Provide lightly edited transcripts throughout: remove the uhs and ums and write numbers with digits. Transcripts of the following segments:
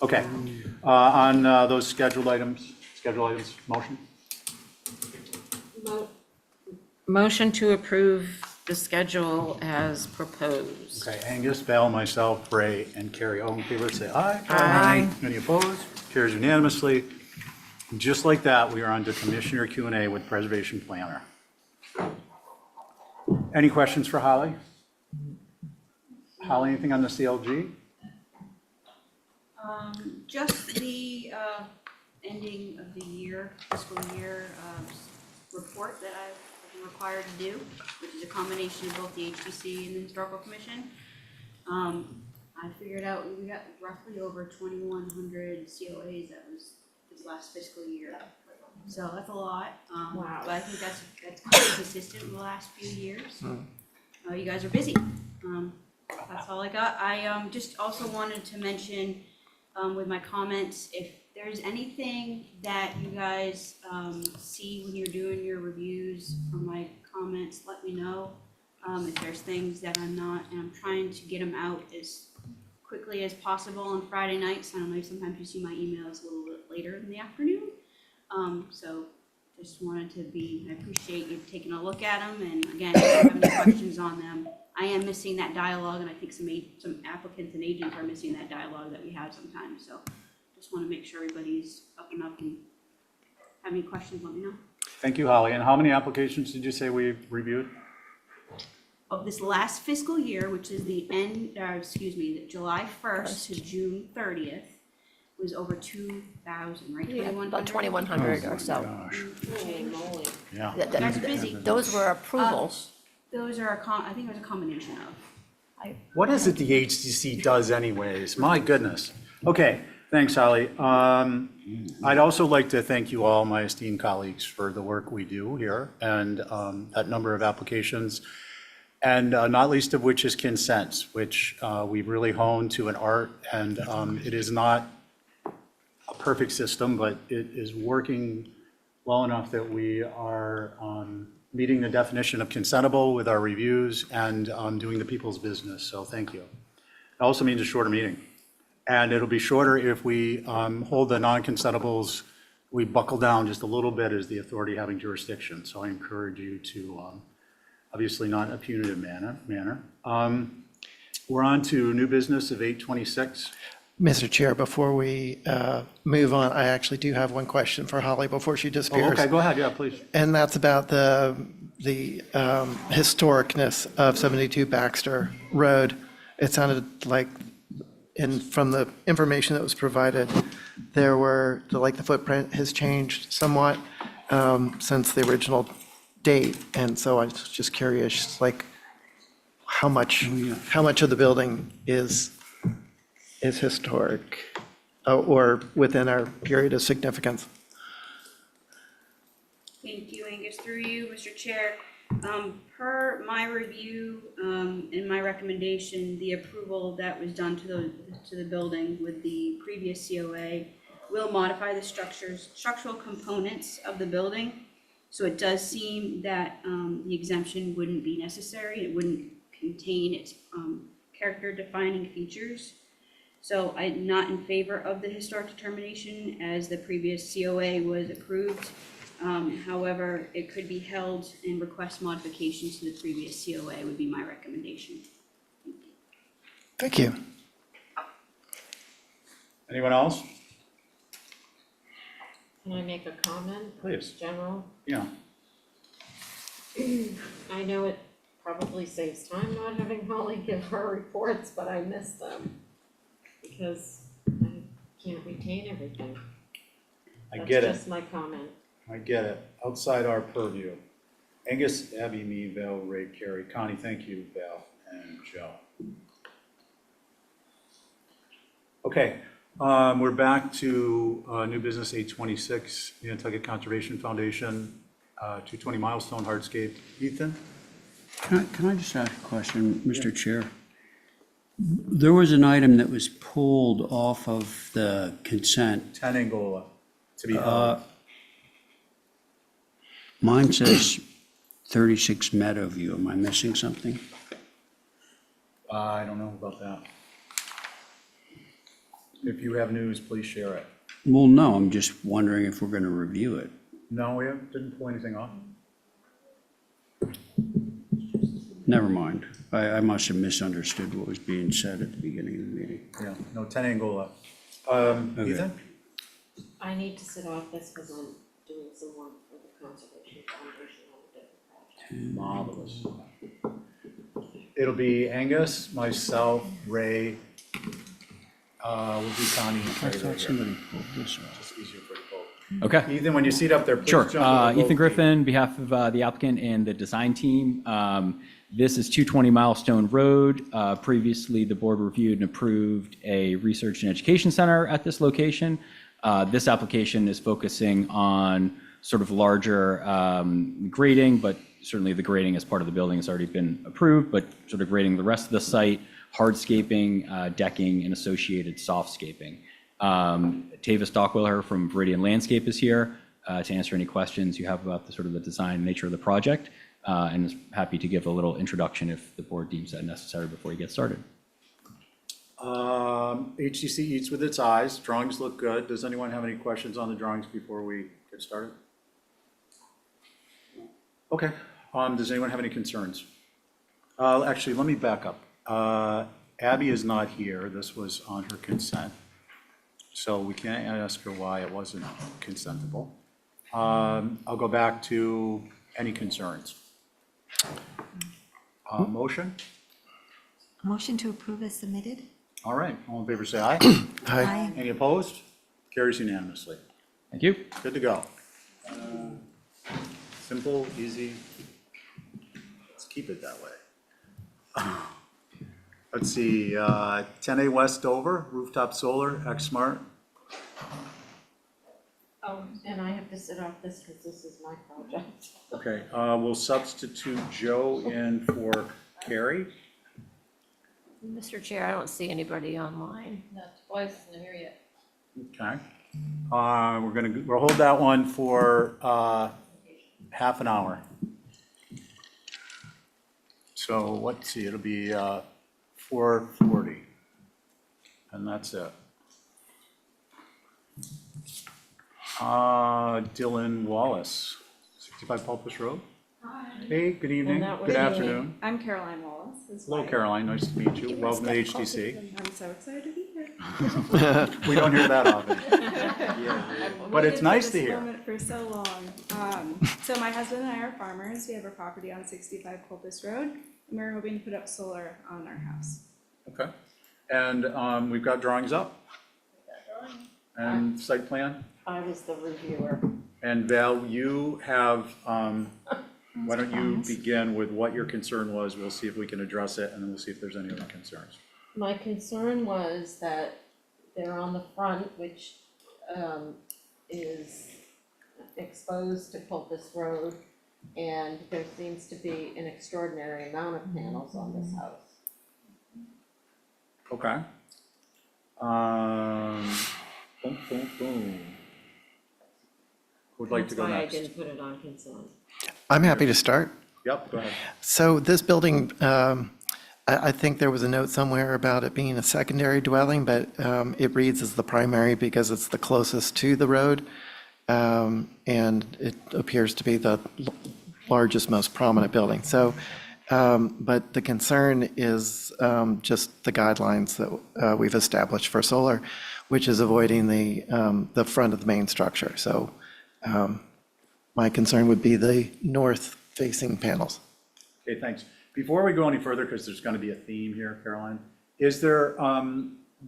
Okay, on those scheduled items, motion? Motion to approve the schedule as proposed. Okay, Angus, Val, myself, Ray, and Carrie, all in favor, say aye. Aye. Any opposed? Carries unanimously. Just like that, we are on to Commissioner Q&A with Preservation Planner. Any questions for Holly? Holly, anything on the CLG? Just the ending of the year, fiscal year report that I've been required to do, which is a combination of both the HBC and the Historical Commission. I figured out we got roughly over 2,100 COAs that was this last fiscal year. So that's a lot. Wow. But I think that's quite consistent in the last few years. You guys are busy. That's all I got. I just also wanted to mention with my comments, if there's anything that you guys see when you're doing your reviews from my comments, let me know. If there's things that I'm not, and I'm trying to get them out as quickly as possible on Friday nights. I don't know, sometimes you see my emails a little bit later in the afternoon. So just wanted to I appreciate you taking a look at them. And again, if you have any questions on them, I am missing that dialogue, and I think some applicants and agents are missing that dialogue that we have sometimes. So just want to make sure everybody's up and have any questions, let me know. Thank you, Holly. And how many applications did you say we reviewed? Of this last fiscal year, which is the July 1st to June 30th, was over 2,000, right? Yeah, 2,100? about 2,100 or so. Gosh, Holy moly. yeah. That- That's busy. Those were approvals. Those are I think it was a combination of. What is it the HDC does anyways? My goodness. Okay, thanks, Holly. I'd also like to thank you all, my esteemed colleagues, for the work we do here and that number of applications. And not least of which is consents, which we've really honed to an art. And it is not a perfect system, but it is working well enough that we are meeting the definition of consentable with our reviews and doing the people's business. So thank you. It also means a shorter meeting. And it'll be shorter if we hold the non-consentables, we buckle down just a little bit as the authority having jurisdiction. So I encourage you to, obviously not in a punitive manner. We're on to new business of 826. Mr. Chair, before we move on, I actually do have one question for Holly before she Oh, disappears. okay, go ahead, yeah, please. And that's about the historicness of 72 Baxter Road. It sounded like, from the information that was provided, the footprint has changed somewhat since the original date. And so I was just curious, like, how much of the building is historic or within our period of significance? Thank you, Angus. Through you, Mr. Chair. Per my review and my recommendation, the approval that was done to the building with the previous COA will modify the structural components of the building. So it does seem that the exemption wouldn't be necessary. It wouldn't contain its character-defining features. So I'm not in favor of the historic determination as the previous COA was approved. However, it could be held and request modifications to the previous COA would be my recommendation. Thank you. Anyone else? Can I make a comment? Please. General? Yeah. I know it probably saves time not having Holly give her reports, but I miss them because I can't retain everything. I get it. That's just my comment. I get it. Outside our purview. Angus, Abby, me, Val, Ray, Carrie, Connie, thank you, Val, and Joe. Okay, we're back to new business 826, Nantucket Conservation Foundation, 220 Milestone Hardscape. Ethan? Can I just ask a question, Mr. Chair? There was an item that was pulled off of the consent. 10 Angola to be held. Mine says 36 Meadowview. Am I missing something? I don't know about that. If you have news, please share it. Well, no, I'm just wondering if we're going to review it. No, didn't pull anything off. Never mind. I must have misunderstood what was being said at the beginning of the meeting. Yeah, no, 10 Angola. Okay. Ethan? I need to sit off this because I'm doing some work for the Conservation Foundation on a different project. Marvelous. It'll be Angus, myself, Ray, we'll do Connie and I Trey right thought here. somebody pulled this off. It's easier for you both. Okay, Ethan, when you seat up there, please sure. jump over both Ethan feet. Griffin, behalf of the applicant and the design team. This is 220 Milestone Road. Previously, the board reviewed and approved a research and education center at this location. This application is focusing on sort of larger grading, but certainly the grading as part of the building has already been approved, but sort of grading the rest of the site, hardscaping, decking, and associated softscaping. Tavis Dockwiller from Viridian Landscape is here to answer any questions you have about the sort of the design and nature of the project, and is happy to give a little introduction if the board deems that necessary before you get started. HTC eats with its eyes. Drawings look good. Does anyone have any questions on the drawings before we get started? Okay. Does anyone have any concerns? Actually, let me back up. Abby is not here. This was on her consent. So we can't ask her why it wasn't consentable. I'll go back to any concerns. Motion? Motion to approve as submitted? All right. All in favor, say aye. Aye. Any opposed? Carries unanimously. Thank you. Good to go. Simple, easy. Let's keep it that way. Let's see, 10A West Dover, rooftop solar, X-Smart. Oh, and I have to sit off this because this is my project. Okay, we'll substitute Joe in for Carrie. Mr. Chair, I don't see anybody online. That's twice in here yet. Okay. We'll hold that one for half an hour. So let's see, it'll be 4:40. And that's it. Dylan Wallace, 65 Pulpus Road. Hi. Hey, good evening, that was good me. afternoon. I'm Caroline Wallace. Hello, Caroline, nice to meet you. Welcome to HTC. I'm so excited to be here. We don't hear that often. But it's nice to I've waited for this hear. moment for so long. So my husband and I are farmers. We have a property on 65 Pulpus Road, and we're hoping to put up solar on our house. Okay. And we've got drawings up. And site plan. I was the reviewer. And Val, you have, why don't you begin with what your concern was? We'll see if we can address it, and then we'll see if there's any other concerns. My concern was that they're on the front, which is exposed to Pulpus Road, and there seems to be an extraordinary amount of panels on this house. Okay. Boom, boom, boom. Who would like to go That's why I next? didn't put it on consent. I'm happy to start. Yep, go ahead. So this building, I think there was a note somewhere about it being a secondary dwelling, but it reads as the primary because it's the closest to the road. And it appears to be the largest, most prominent building. So, but the concern is just the guidelines that we've established for solar, which is avoiding the front of the main structure. So my concern would be the north-facing panels. Okay, thanks. Before we go any further, because there's going to be a theme here, Caroline, is there,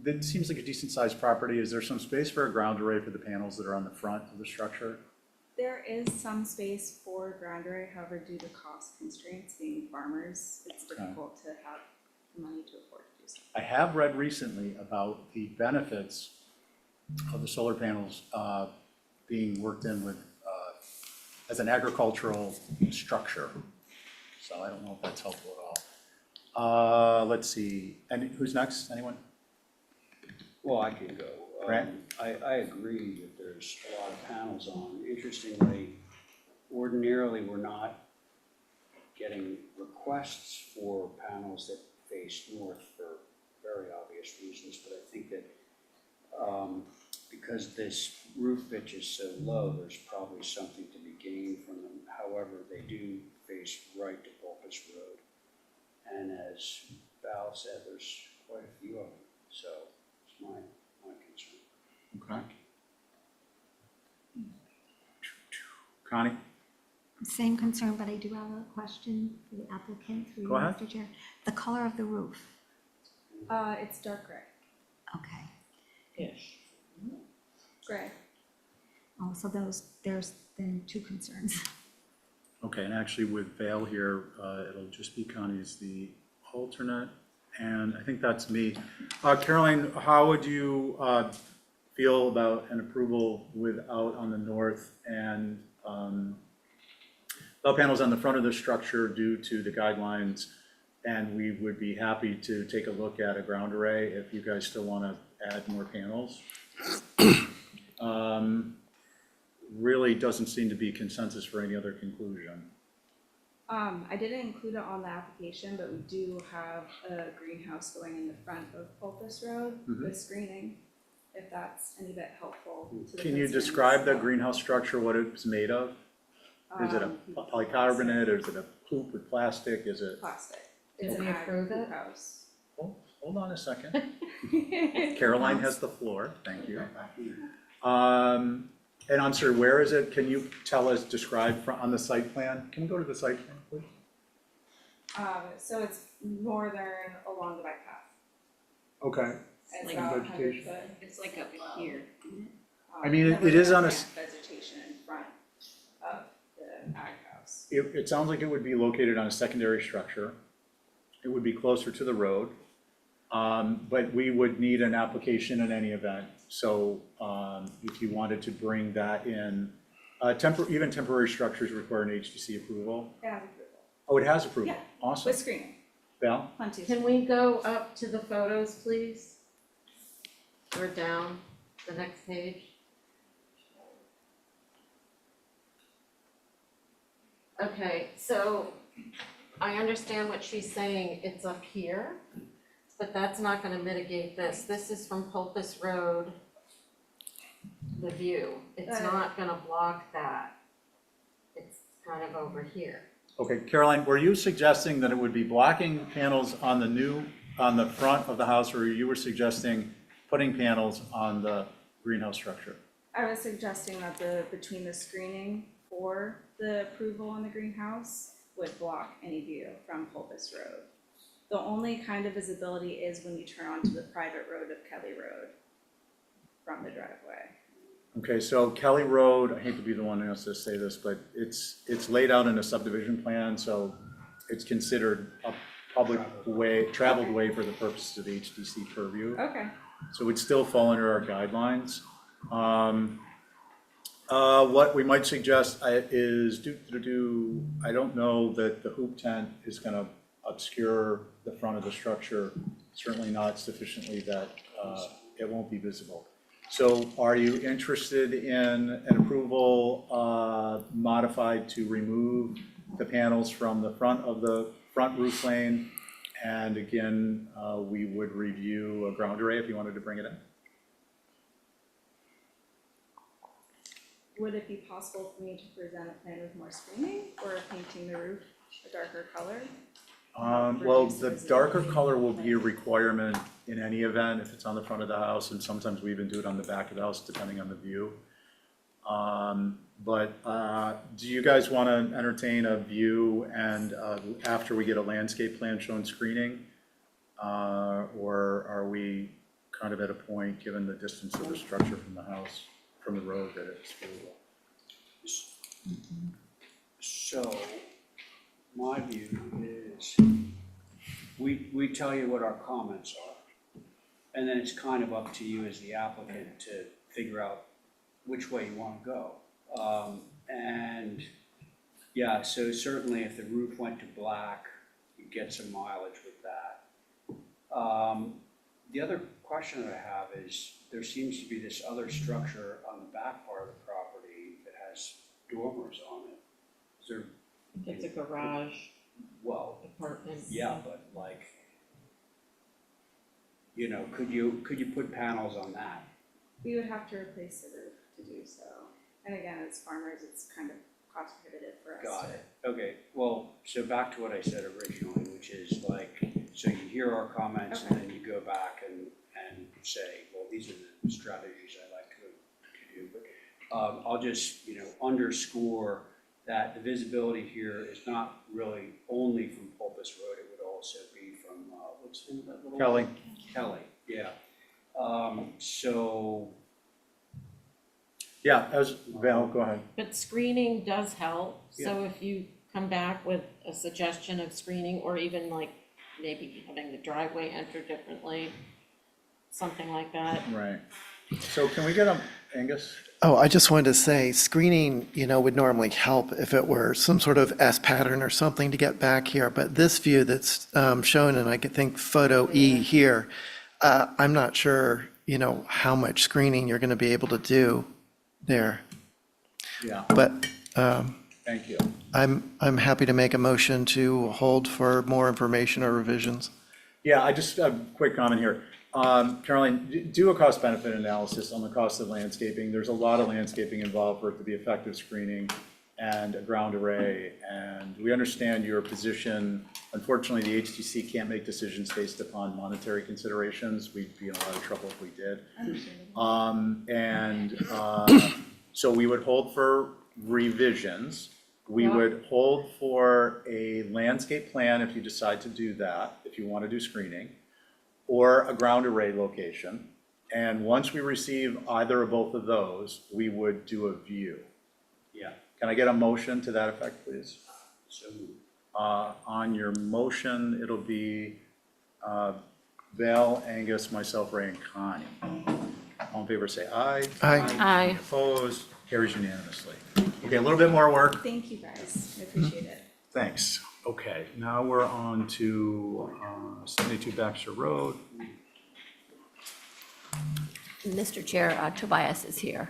that seems like a decent-sized property. Is there some space for a ground array for the panels that are on the front of the structure? There is some space for ground array, however, due to cost constraints, being farmers, it's difficult to have the money to afford to do so. I have read recently about the benefits of the solar panels being worked in with, as an agricultural structure. So I don't know if that's helpful at all. Let's see, and who's next? Anyone? Well, I can go. Grant? I agree that there's a lot of panels on. Interestingly, ordinarily, we're not getting requests for panels that face north for very obvious reasons, but I think that because this roof pitch is so low, there's probably something to be gained from them. However, they do face right to Pulpus Road. And as Val said, there's quite a few of them, so it's my concern. Okay. Connie? Same concern, but I do have a question for the applicant through you, Go ahead. Mr. Chair. The color of the roof, It's dark gray. okay. Ish. Gray. Oh, so there's then two concerns. Okay, and actually with Vale here, it'll just be Connie as the alternate, and I think that's me. Caroline, how would you feel about an approval without on the north and bell panels on the front of the structure due to the guidelines? And we would be happy to take a look at a ground array if you guys still want to add more panels. Really doesn't seem to be consensus for any other conclusion. I didn't include it on the application, but we do have a greenhouse going in the front of Pulpus Road with screening, if that's any bit helpful to the Can you concerns. describe the greenhouse structure, what it's made of? Is it a polycarbonate, or is it a hoop with plastic, is it? Plastic. Did It's we an approve ag it? house. Hold on a second. Caroline has the floor, thank you. And I'm sorry, where is it? Can you tell us, describe on the site plan? Can we go to the site plan, please? So it's northern along the bike path. Okay. It's Like about 100 vegetation. foot. It's like up here. I mean, it is on a Vegetation in front of the ag house. It sounds like it would be located on a secondary structure. It would be closer to the road. But we would need an application in any event. So if you wanted to bring that in, even temporary structures require an HDC approval. It has approval. Oh, it has approval? Yeah. Awesome. With screening, Val? plenty of. Can we go up to the photos, please? Or down, the next page? Okay, so I understand what she's saying, it's up here, but that's not gonna mitigate this. This is from Pulpus Road, the view. It's not gonna block that. It's kind of over here. Okay, Caroline, were you suggesting that it would be blocking panels on the front of the house, or you were suggesting putting panels on the greenhouse structure? I was suggesting that between the screening for the approval on the greenhouse would block any view from Pulpus Road. The only kind of visibility is when you turn onto the private road of Kelly Road from the driveway. Okay, so Kelly Road, I hate to be the one who has to say this, but it's laid out in a subdivision plan, so it's considered a public way, traveled way for the purposes of the HDC purview. Okay. So it would still fall under our guidelines. What we might suggest is I don't know that the hoop tent is gonna obscure the front of the structure, certainly not sufficiently that it won't be visible. So are you interested in an approval modified to remove the panels from the front of the front roof lane? And again, we would review a ground array if you wanted to bring it in. Would it be possible for me to present a plan with more screening or painting the roof a darker color? Well, the darker color will be a requirement in any event if it's on the front of the house, and sometimes we even do it on the back of the house depending on the view. Do you guys want to entertain a view and after we get a landscape plan showing screening? Or are we kind of at a point, given the distance of the structure from the house, from the road, that it's feasible? So, my view is, we tell you what our comments are. And then it's kind of up to you as the applicant to figure out which way you want to go. And yeah, so certainly if the roof went to black, you'd get some mileage with that. The other question that I have is, there seems to be this other structure on the back part of the property that has dormers on it. Is there, It's a garage well, apartment. yeah, but like, could you put panels on that? we would have to replace the roof to do so. And again, as farmers, it's kind of cost prohibitive for us. Got it. Okay, well, so back to what I said originally, which is like, so you hear our comments and then you go back and say, well, these are the strategies I like to do. But I'll just, underscore that the visibility here is not really only from Pulpus Road, it would also be from, what's the name of that little? Kelly? Kelly, yeah. So, Yeah, as, Val, go ahead. But screening does help, so if you come back with a suggestion of screening, or even like maybe having the driveway enter differently, something like that. Right. So can we get a, Angus? Oh, I just wanted to say, screening, would normally help if it were some sort of S pattern or something to get back here. But this view that's shown, and I could think photo E here, I'm not sure, how much screening you're going to be able to do there. Yeah, But thank you. I'm happy to make a motion to hold for more information or revisions. Yeah, I just, a quick comment here. Caroline, do a cost benefit analysis on the cost of landscaping. There's a lot of landscaping involved for it to be effective screening and a ground array. And we understand your position. Unfortunately, the HTC can't make decisions based upon monetary considerations. We'd be in a lot of trouble if we did. So we would hold for revisions. We would hold for a landscape plan if you decide to do that, if you want to do screening, or a ground array location. And once we receive either or both of those, we would do a view. yeah, Can I get a motion to that effect, please? so On your motion, it'll be Val, Angus, myself, Ray, and Connie. All in favor, say aye. Aye. Aye. Opposed? Carries unanimously. Okay, a little bit more work. Thank you guys, I appreciate it. Thanks. Okay, now we're on to 72 Baxter Road. Mr. Chair, Tobias is here.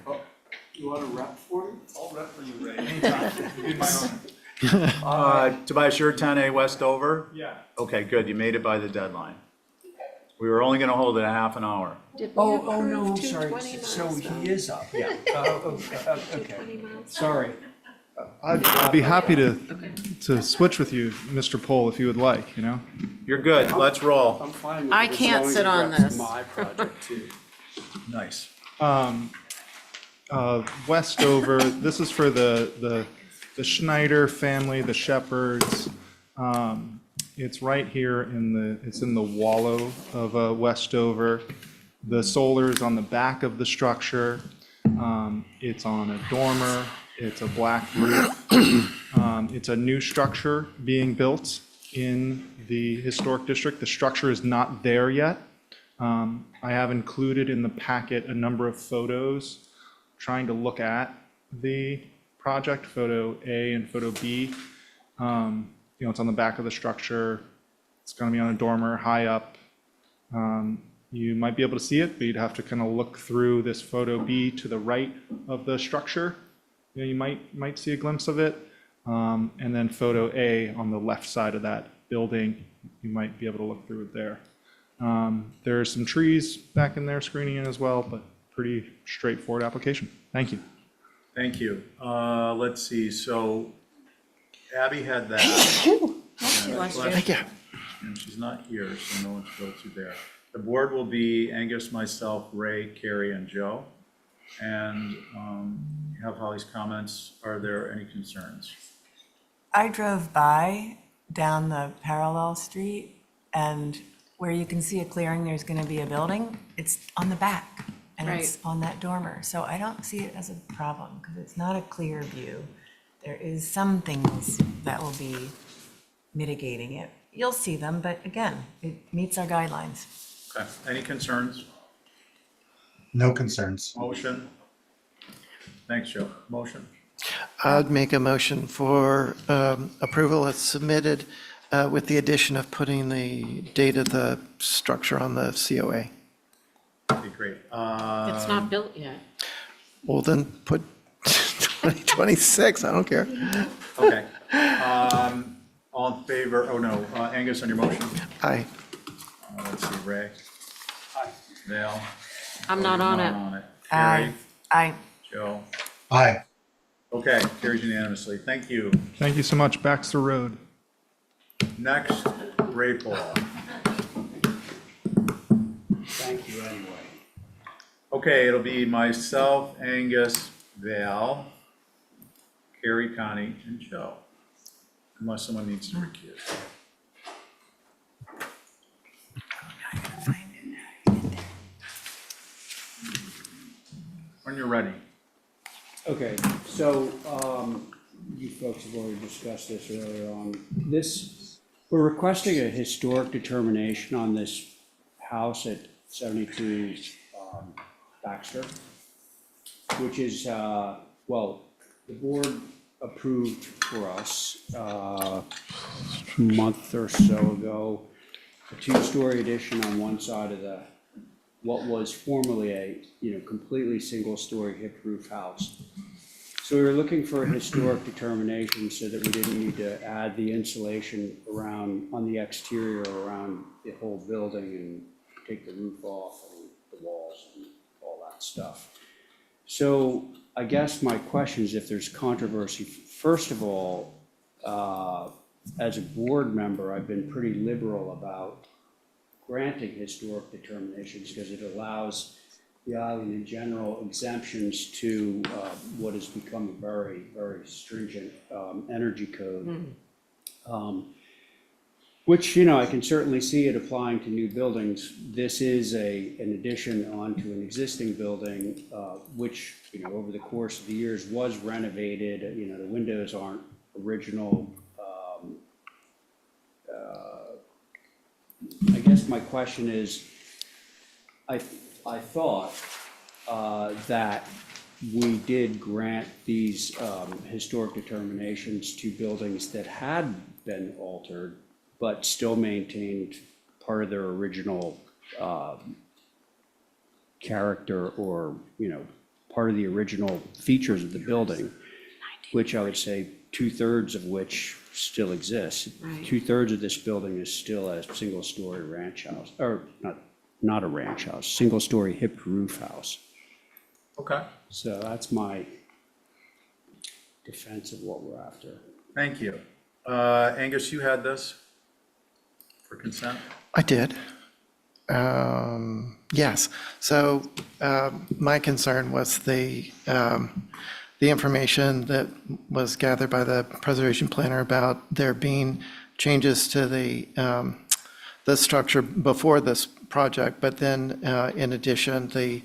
you want to rep for me? I'll rep for you, Ray, anytime. You'll be my honor. Tobias, you're 10A Westover? Yeah. Okay, good, you made it by the deadline. We were only gonna hold it a half an hour. Did we Oh, no, I'm approve sorry, 220 so miles he though? is up, yeah. Okay, 220 miles? sorry. I'd be happy to switch with you, Mr. Pohl, if you would like, You're good, let's roll. I'm fine with it. I as can't long as sit it on reps this. My project too. Nice. Westover, this is for the Schneider family, the Shepherds. It's right here it's in the wallow of Westover. The solar's on the back of the structure. It's on a dormer. It's a black roof. It's a new structure being built in the historic district. The structure is not there yet. I have included in the packet a number of photos trying to look at the project, photo A and photo B. It's on the back of the structure. It's going to be on a dormer high up. You might be able to see it, but you'd have to kind of look through this photo B to the right of the structure. You might see a glimpse of it. And then photo A on the left side of that building, you might be able to look through it there. There's some trees back in there screening in as well, but pretty straightforward application. Thank you. Thank you. Let's see, so Abby had that. Thank you. And she's not here, so no one should go through there. The board will be Angus, myself, Ray, Carrie, and Joe. And you have Holly's comments. Are there any concerns? I drove by down the parallel street, and where you can see a clearing, there's gonna be a building, it's on the back, and it's on that dormer. So I don't see it as a problem, because it's not a clear view. There is some things that will be mitigating it. You'll see them, but again, it meets our guidelines. Okay, any concerns? No concerns. Motion? Thanks, Joe. Motion? I'd make a motion for approval as submitted with the addition of putting the date of the structure on the COA. Okay, great. It's not built yet. Well, then put 2026, I don't care. Okay. All in favor, oh no, Angus on your motion? Aye. Let's see, Ray? Hi. Val? I'm not on it. Not on it. Carrie, Aye. Joe. Aye. Okay, carries unanimously. Thank you. Thank you so much. Baxter Road. Next, Raypole. Thank you anyway. Okay, it'll be myself, Angus, Val, Carrie, Connie, and Joe, unless someone needs to recuse. When you're ready. Okay, so, you folks have already discussed this earlier on. We're requesting a historic determination on this house at 72 Baxter, which is, well, the board approved for us a month or so ago, a two-story addition on one side of what was formerly a, completely single-story hip roof house. So we were looking for a historic determination so that we didn't need to add the insulation on the exterior around the whole building and take the roof off and the walls and all that stuff. So I guess my question is if there's controversy, first of all, as a board member, I've been pretty liberal about granting historic determinations because it allows the island in general exemptions to what has become a very, very stringent energy code. Which, I can certainly see it applying to new buildings. This is an addition onto an existing building, which, over the course of the years was renovated. The windows aren't original. I guess my question is, I thought that we did grant these historic determinations to buildings that had been altered, but still maintained part of their original character or, part of the original features of the building, which I would say 2/3 of which still exists. Right. 2/3 of this building is still a single-story ranch house, or not a ranch house, single-story hip roof house. Okay, So that's my defense of what we're after. thank you. Angus, you had this for consent? I did. Yes. So my concern was the information that was gathered by the preservation planner about there being changes to the structure before this project, but then in addition, the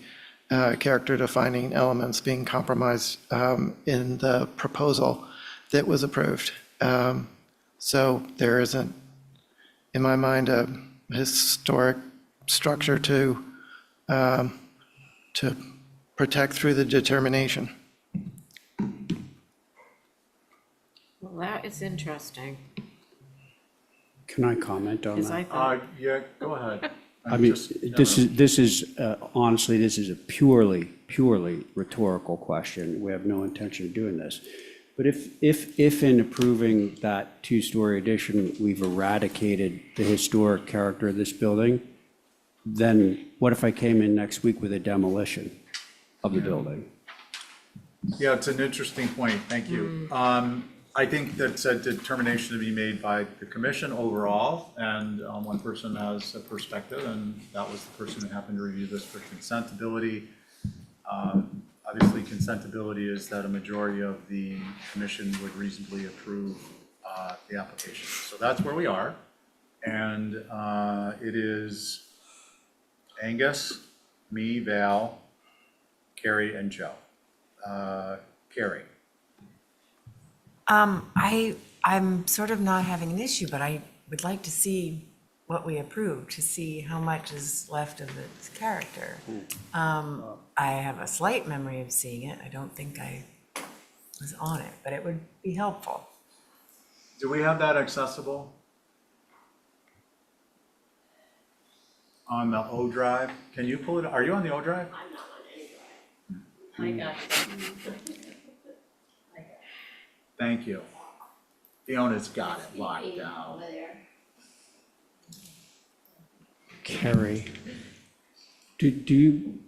character defining elements being compromised in the proposal that was approved. So there isn't, in my mind, a historic structure to protect through the determination. Well, that is interesting, Can I comment on because that? I thought, Yeah, go ahead. I mean, this is honestly, this is a purely rhetorical question. We have no intention of doing this. But if in approving that two-story addition, we've eradicated the historic character of this building, then what if I came in next week with a demolition of the building? Yeah, it's an interesting point, thank you. I think that's a determination to be made by the commission overall, and one person has a perspective, and that was the person who happened to review this for consentability. Obviously, consentability is that a majority of the commission would reasonably approve the application. So that's where we are, and it is Angus, me, Val, Carrie, and Joe. Carrie. I'm sort of not having an issue, but I would like to see what we approved, to see how much is left of its character. I have a slight memory of seeing it. I don't think I was on it, but it would be helpful. Do we have that accessible? On the O drive? Can you pull it, are you on the O drive? I'm not on any drive. I got you. Thank you. Fiona's got it locked down. Carrie, do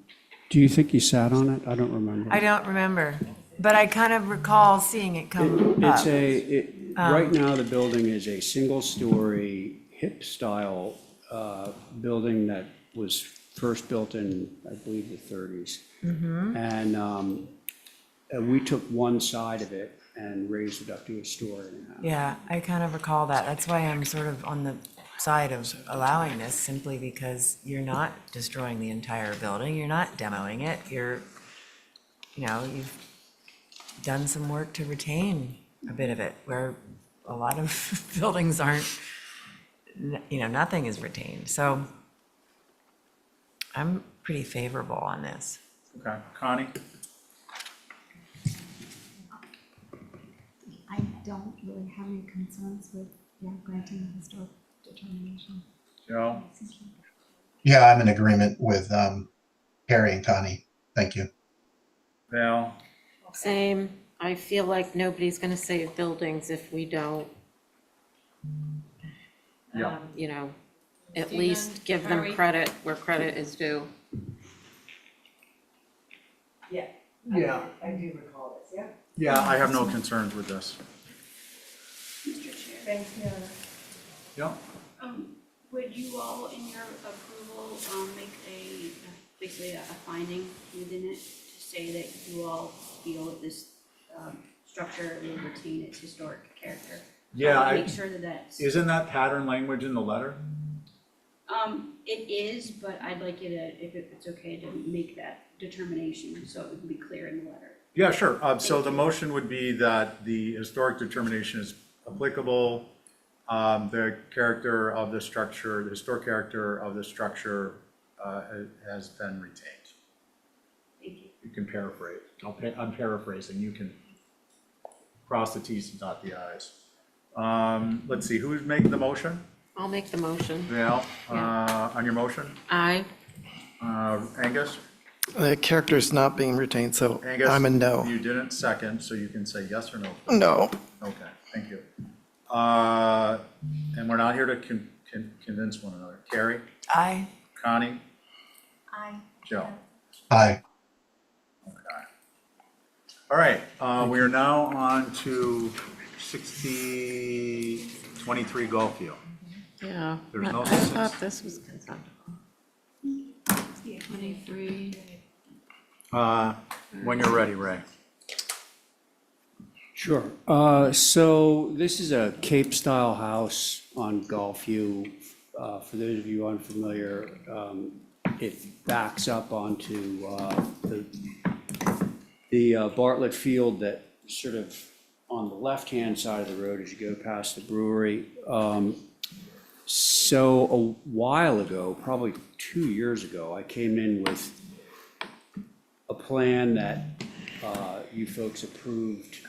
Do you think you sat on it? I don't remember. I don't remember, but I kind of recall seeing it come up. Right now, the building is a single-story, hip-style building that was first built in, I believe, the 30s. And we took one side of it and raised it up to a story and a half. Yeah, I kind of recall that. That's why I'm sort of on the side of allowing this, simply because you're not destroying the entire building, you're not demoing it, you've done some work to retain a bit of it, where a lot of buildings aren't, nothing is retained. So I'm pretty favorable on this. Okay, Connie? I don't really have any concerns with, granting the historic determination. Joe? Yeah, I'm in agreement with Harry and Connie. Thank you. Val? Same, I feel like nobody's gonna save buildings if we don't, Yeah. at Stephen, least give them Harry? credit where credit is due. Yeah. Yeah. I do recall this, yeah. Yeah, I have no concerns with this. Mr. Chair. Thanks, Fiona. Yeah. Would you all, in your approval, make basically a finding within it to say that you all feel that this structure will retain its historic character? Yeah, Make sure that that's. Isn't that pattern language in the letter? It is, but I'd like you to, if it's okay, to make that determination so it would be clear in the letter. Yeah, sure. So the motion would be that the historic determination is applicable. The character of the structure, the historic character of the structure has been retained. Thank you. You can paraphrase. I'm paraphrasing. You can cross the Ts and dot the Is. Let's see, who's making the motion? I'll make the motion. Val, on your motion? Aye. Angus? The character's not being retained, so Angus? I'm a no. You didn't second, so you can say yes or no. No. Okay, thank you. And we're not here to convince one another. Carrie? Aye. Connie? Aye. Joe? Aye. Okay. All right, we are now on to 6023 Gulfview. Yeah. There's no I sense. thought this was consent. 23. When you're ready, Ray. Sure. So this is a Cape-style house on Gulfview. For those of you unfamiliar, it backs up onto the Bartlett Field that sort of on the left-hand side of the road as you go past the brewery. So a while ago, probably 2 years ago, I came in with a plan that you folks approved.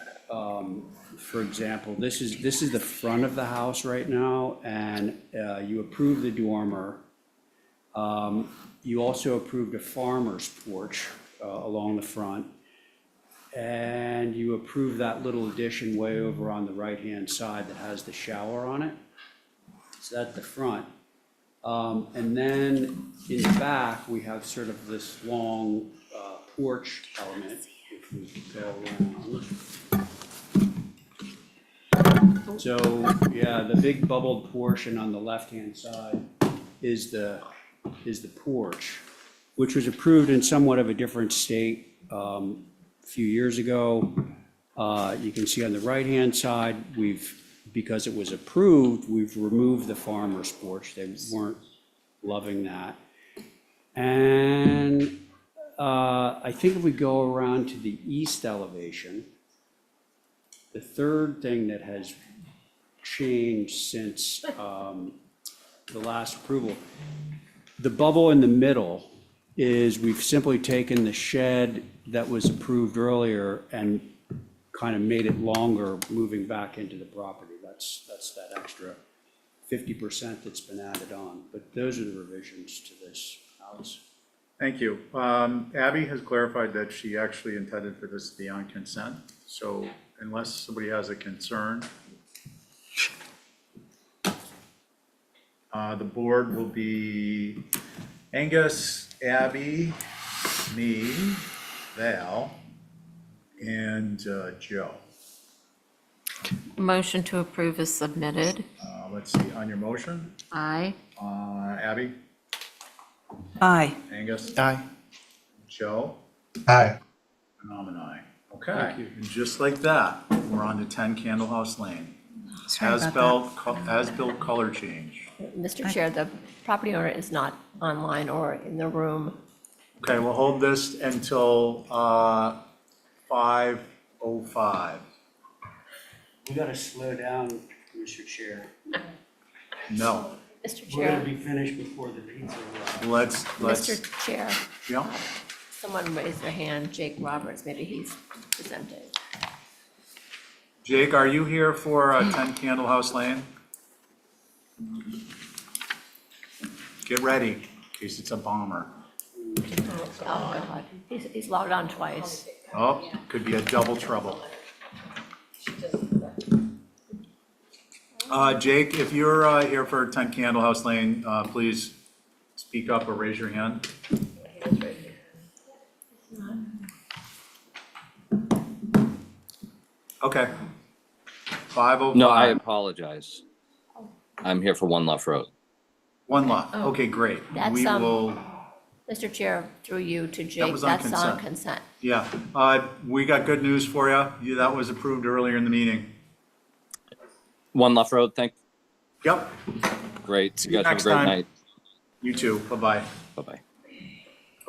For example, this is the front of the house right now, and you approved the dormer. You also approved a farmer's porch along the front, and you approved that little addition way over on the right-hand side that has the shower on it. So that's the front. And then in the back, we have sort of this long porch element, if we go around. So, yeah, the big bubbled portion on the left-hand side is the porch, which was approved in somewhat of a different state a few years ago. You can see on the right-hand side, because it was approved, we've removed the farmer's porch. They weren't loving that. And I think if we go around to the east elevation, the third thing that has changed since the last approval, the bubble in the middle is we've simply taken the shed that was approved earlier and kind of made it longer, moving back into the property. That's that extra 50% that's been added on. But those are the revisions to this house. Thank you. Abby has clarified that she actually intended for this to be on consent. So unless somebody has a concern, the board will be Angus, Abby, me, Val, and Joe. Motion to approve is submitted. Let's see, on your motion, Aye. Abby, Aye. Angus, Aye. Joe, Aye. And I'm an aye. Okay, and just like that, we're on to 10 Candlehouse Lane. As-built color change. Mr. Chair, the property owner is not online or in the room. Okay, we'll hold this until 5:05. We gotta slow down, Mr. Chair. Mr. We're No, gonna Chair, be finished before the pizza arrives. let's, Mr. Chair, yeah, someone raised their hand, Jake Roberts, maybe he's presenting. Jake, are you here for 10 Candlehouse Lane? Get ready, in case it's a bomber. Oh, God, he's logged on twice. Oh, could be a double trouble. Jake, if you're here for 10 Candlehouse Lane, please speak up or raise your hand. Okay. 5:05. No, I apologize. I'm here for One Love Road. One lot. Okay, great. That's, We will, Mr. Chair, through you to Jake, was on that's on consent. consent. yeah, we got good news for you. That was approved earlier in the meeting. One Love Road, Yep, great. See You you guys have a next great time. night. you too. Bye-bye. Bye-bye.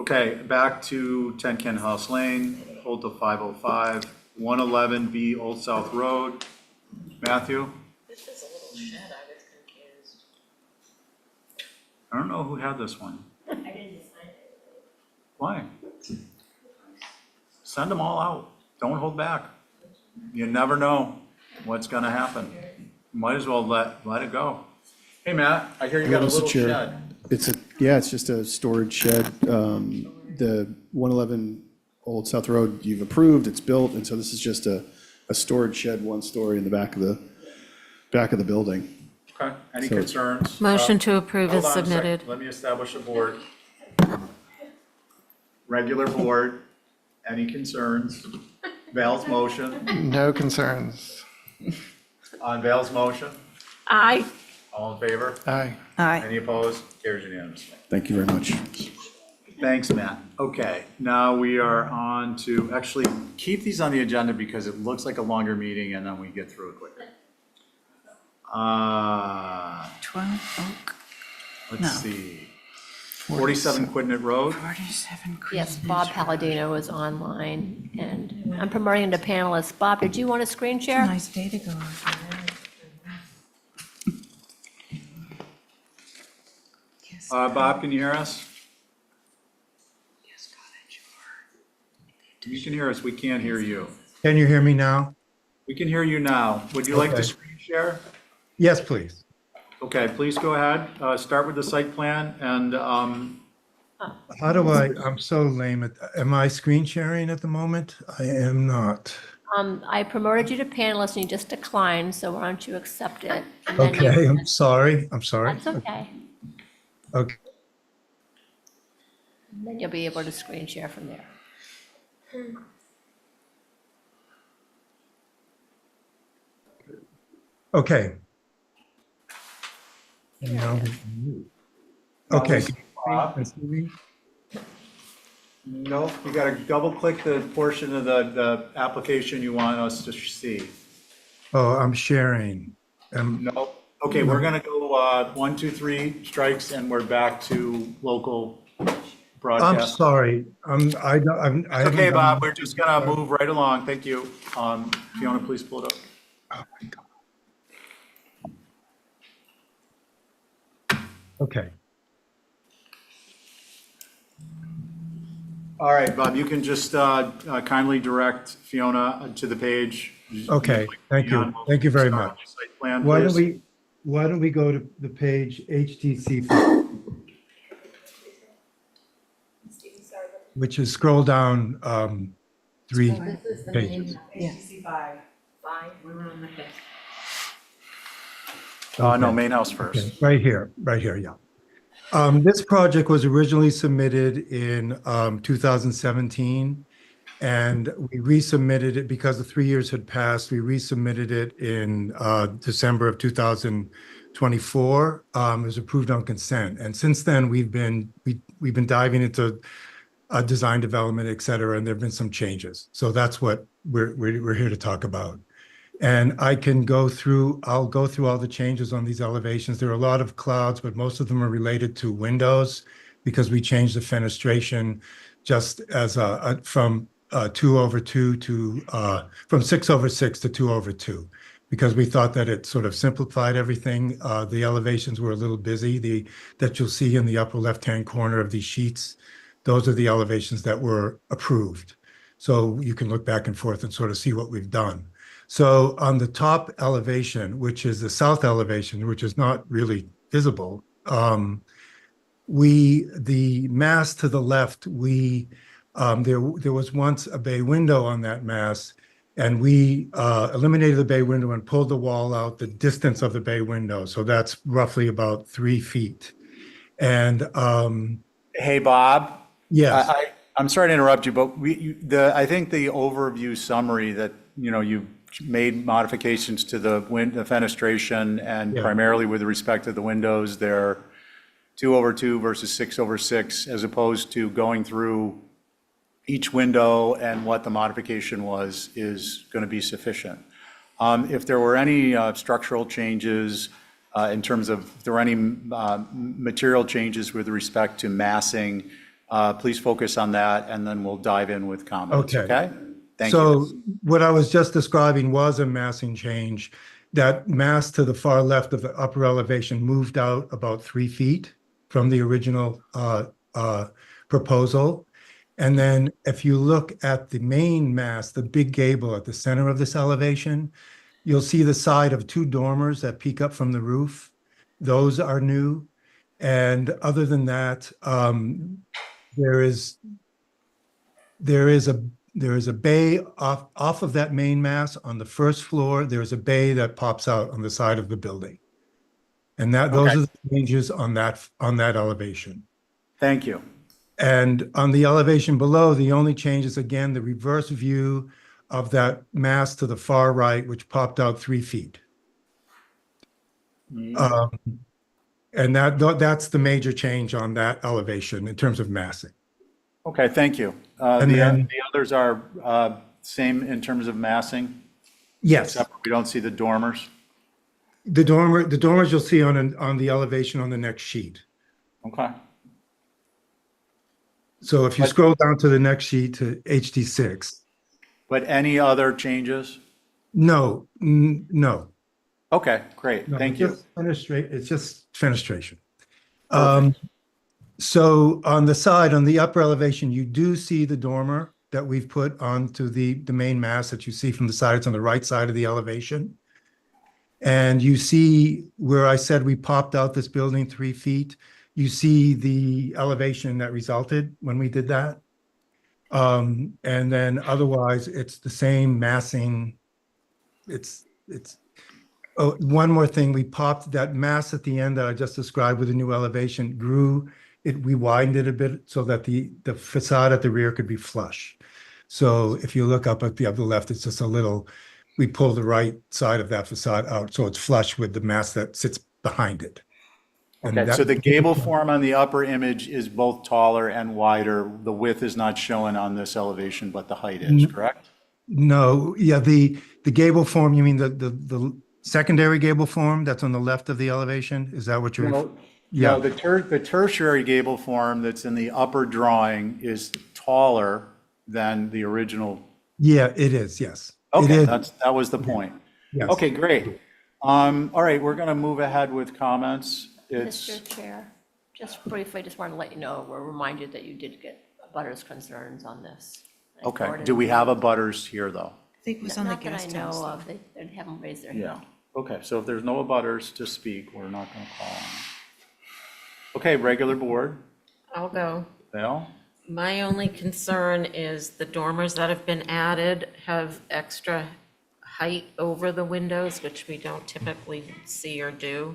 Okay, back to 10 Candlehouse Lane, hold till 5:05, 111B Old South Road. Matthew? This is a little shed, I was confused. I don't know who had this one. I didn't sign it. Why? Send them all out. Don't hold back. You never know what's gonna happen. Might as well let it go. Hey, Matt, I hear you got a Mr. little Chair. shed. It's just a storage shed. The 111 Old South Road, you've approved, it's built, and so this is just a storage shed, one story in the back of the building. Okay, any So- concerns? Motion to approve is Hold on a second. submitted. Let me establish a board. Regular board, any concerns? Val's motion, No concerns. on Val's motion, Aye. all in favor? Aye. Aye. Any opposed? Carries unanimously. Thank you very much. Thanks, Matt. Okay, now we are on to, actually, keep these on the agenda because it looks like a longer meeting and then we get through it quicker. 12 Oak, Let's see. 47 Quidnet Road. 47 Yes, Bob Palladino is online, and I'm promoting him to panelist. Bob, did you want a screen share? Nice day to go out there. Bob, can you hear us? You can hear us, we can't hear you. Can you hear me now? We can hear you now. Would you like to Okay. screen share? Yes, please. Okay, please go ahead. Start with the site plan and, How do I'm so lame at, am I screen sharing at the moment? I am not. I promoted you to panelist and you just declined, so why don't you accept it? And then you- Okay, I'm sorry. That's okay. Okay. And then you'll be able to screen share from there. Okay. And now- Okay. Bob? No, you gotta double click the portion of the application you want us to see. Oh, I'm sharing. No, okay, we're gonna go, 1, 2, 3 strikes and we're back to local I'm broadcast. sorry. I It's haven't okay, Bob, done- we're just gonna move right along, thank you. Fiona, please pull it up. Oh, my God. Okay. All right, Bob, you can just kindly direct Fiona to the page. Okay, thank you. Thank you very much. Site plan, Why don't please. why don't we go to the page HTC, which is scroll down 3 pages. No, main house first. Okay, right here, yeah. This project was originally submitted in 2017, and we resubmitted it because the 3 years had passed. We resubmitted it in December of 2024. It was approved on consent, and since then we've been diving into design development, et cetera, and there've been some changes. So that's what we're here to talk about. And I'll go through all the changes on these elevations. There are a lot of clouds, but most of them are related to windows because we changed the fenestration just as from 2/2 to from 6/6 to 2/2 because we thought that it sort of simplified everything. The elevations were a little busy. That you'll see in the upper left-hand corner of these sheets, those are the elevations that were approved. So you can look back and forth and sort of see what we've done. So on the top elevation, which is the south elevation, which is not really visible, the mass to the left, there was once a bay window on that mass, and we eliminated the bay window and pulled the wall out the distance of the bay window. So that's roughly about 3 feet. And Hey, Bob? yes. I'm sorry to interrupt you, but I think the overview summary that, you made modifications to the fenestration and Yeah. primarily with respect to the windows, they're 2/2 versus 6/6, as opposed to going through each window and what the modification was, is going to be sufficient. If there were any structural changes in terms of, if there were any material changes with respect to massing, please focus on that, and then we'll dive in with comments, okay? Thank you. So what I was just describing was a massing change. That mass to the far left of the upper elevation moved out about 3 feet from the original proposal. And then if you look at the main mass, the big gable at the center of this elevation, you'll see the side of 2 dormers that peek up from the roof. Those are new. And other than that, there is a bay off of that main mass on the first floor. There's a bay that pops out on the side of the building. And those are the changes on that elevation. Thank you. And on the elevation below, the only change is, again, the reverse view of that mass to the far right, which popped out 3 feet. And that's the major change on that elevation in terms of massing. Okay, thank you. The others are same in terms of massing? Yes. Except we don't see the dormers? The dormers you'll see on the elevation on the next sheet. Okay. So if you scroll down to the next sheet to HD6. But any other changes? No. Okay, great. Thank you. It's just fenestration. Perfect. So on the side, on the upper elevation, you do see the dormer that we've put onto the main mass that you see from the side. It's on the right side of the elevation. And you see where I said we popped out this building 3 feet. You see the elevation that resulted when we did that. And then otherwise, it's the same massing. Oh, one more thing, we popped that mass at the end that I just described with the new elevation, we widened it a bit so that the facade at the rear could be flush. So if you look up at the upper left, it's just we pull the right side of that facade out so it's flush with the mass that sits behind it. Okay, so the gable form on the upper image is both taller and wider. The width is not shown on this elevation, but the height is, correct? No, yeah, the gable form, you mean the secondary gable form that's on the left of the elevation? Is that what you're? No, the tertiary gable form that's in the upper drawing is taller than the original. Yeah, it is, yes. Okay, that was the point. Yes. Okay, great. All right, we're going to move ahead with comments. Mr. Chair, just briefly, just wanted to let you know, or remind you that you did get abutters concerns on this. Okay, do we have abutters here, though? I think it was on the Not that I guest know house. of, they haven't raised their hand. Yeah, okay, so if there's no abutters to speak, we're not going to call on. Okay, regular board, I'll go. Val? My only concern is the dormers that have been added have extra height over the windows, which we don't typically see or do.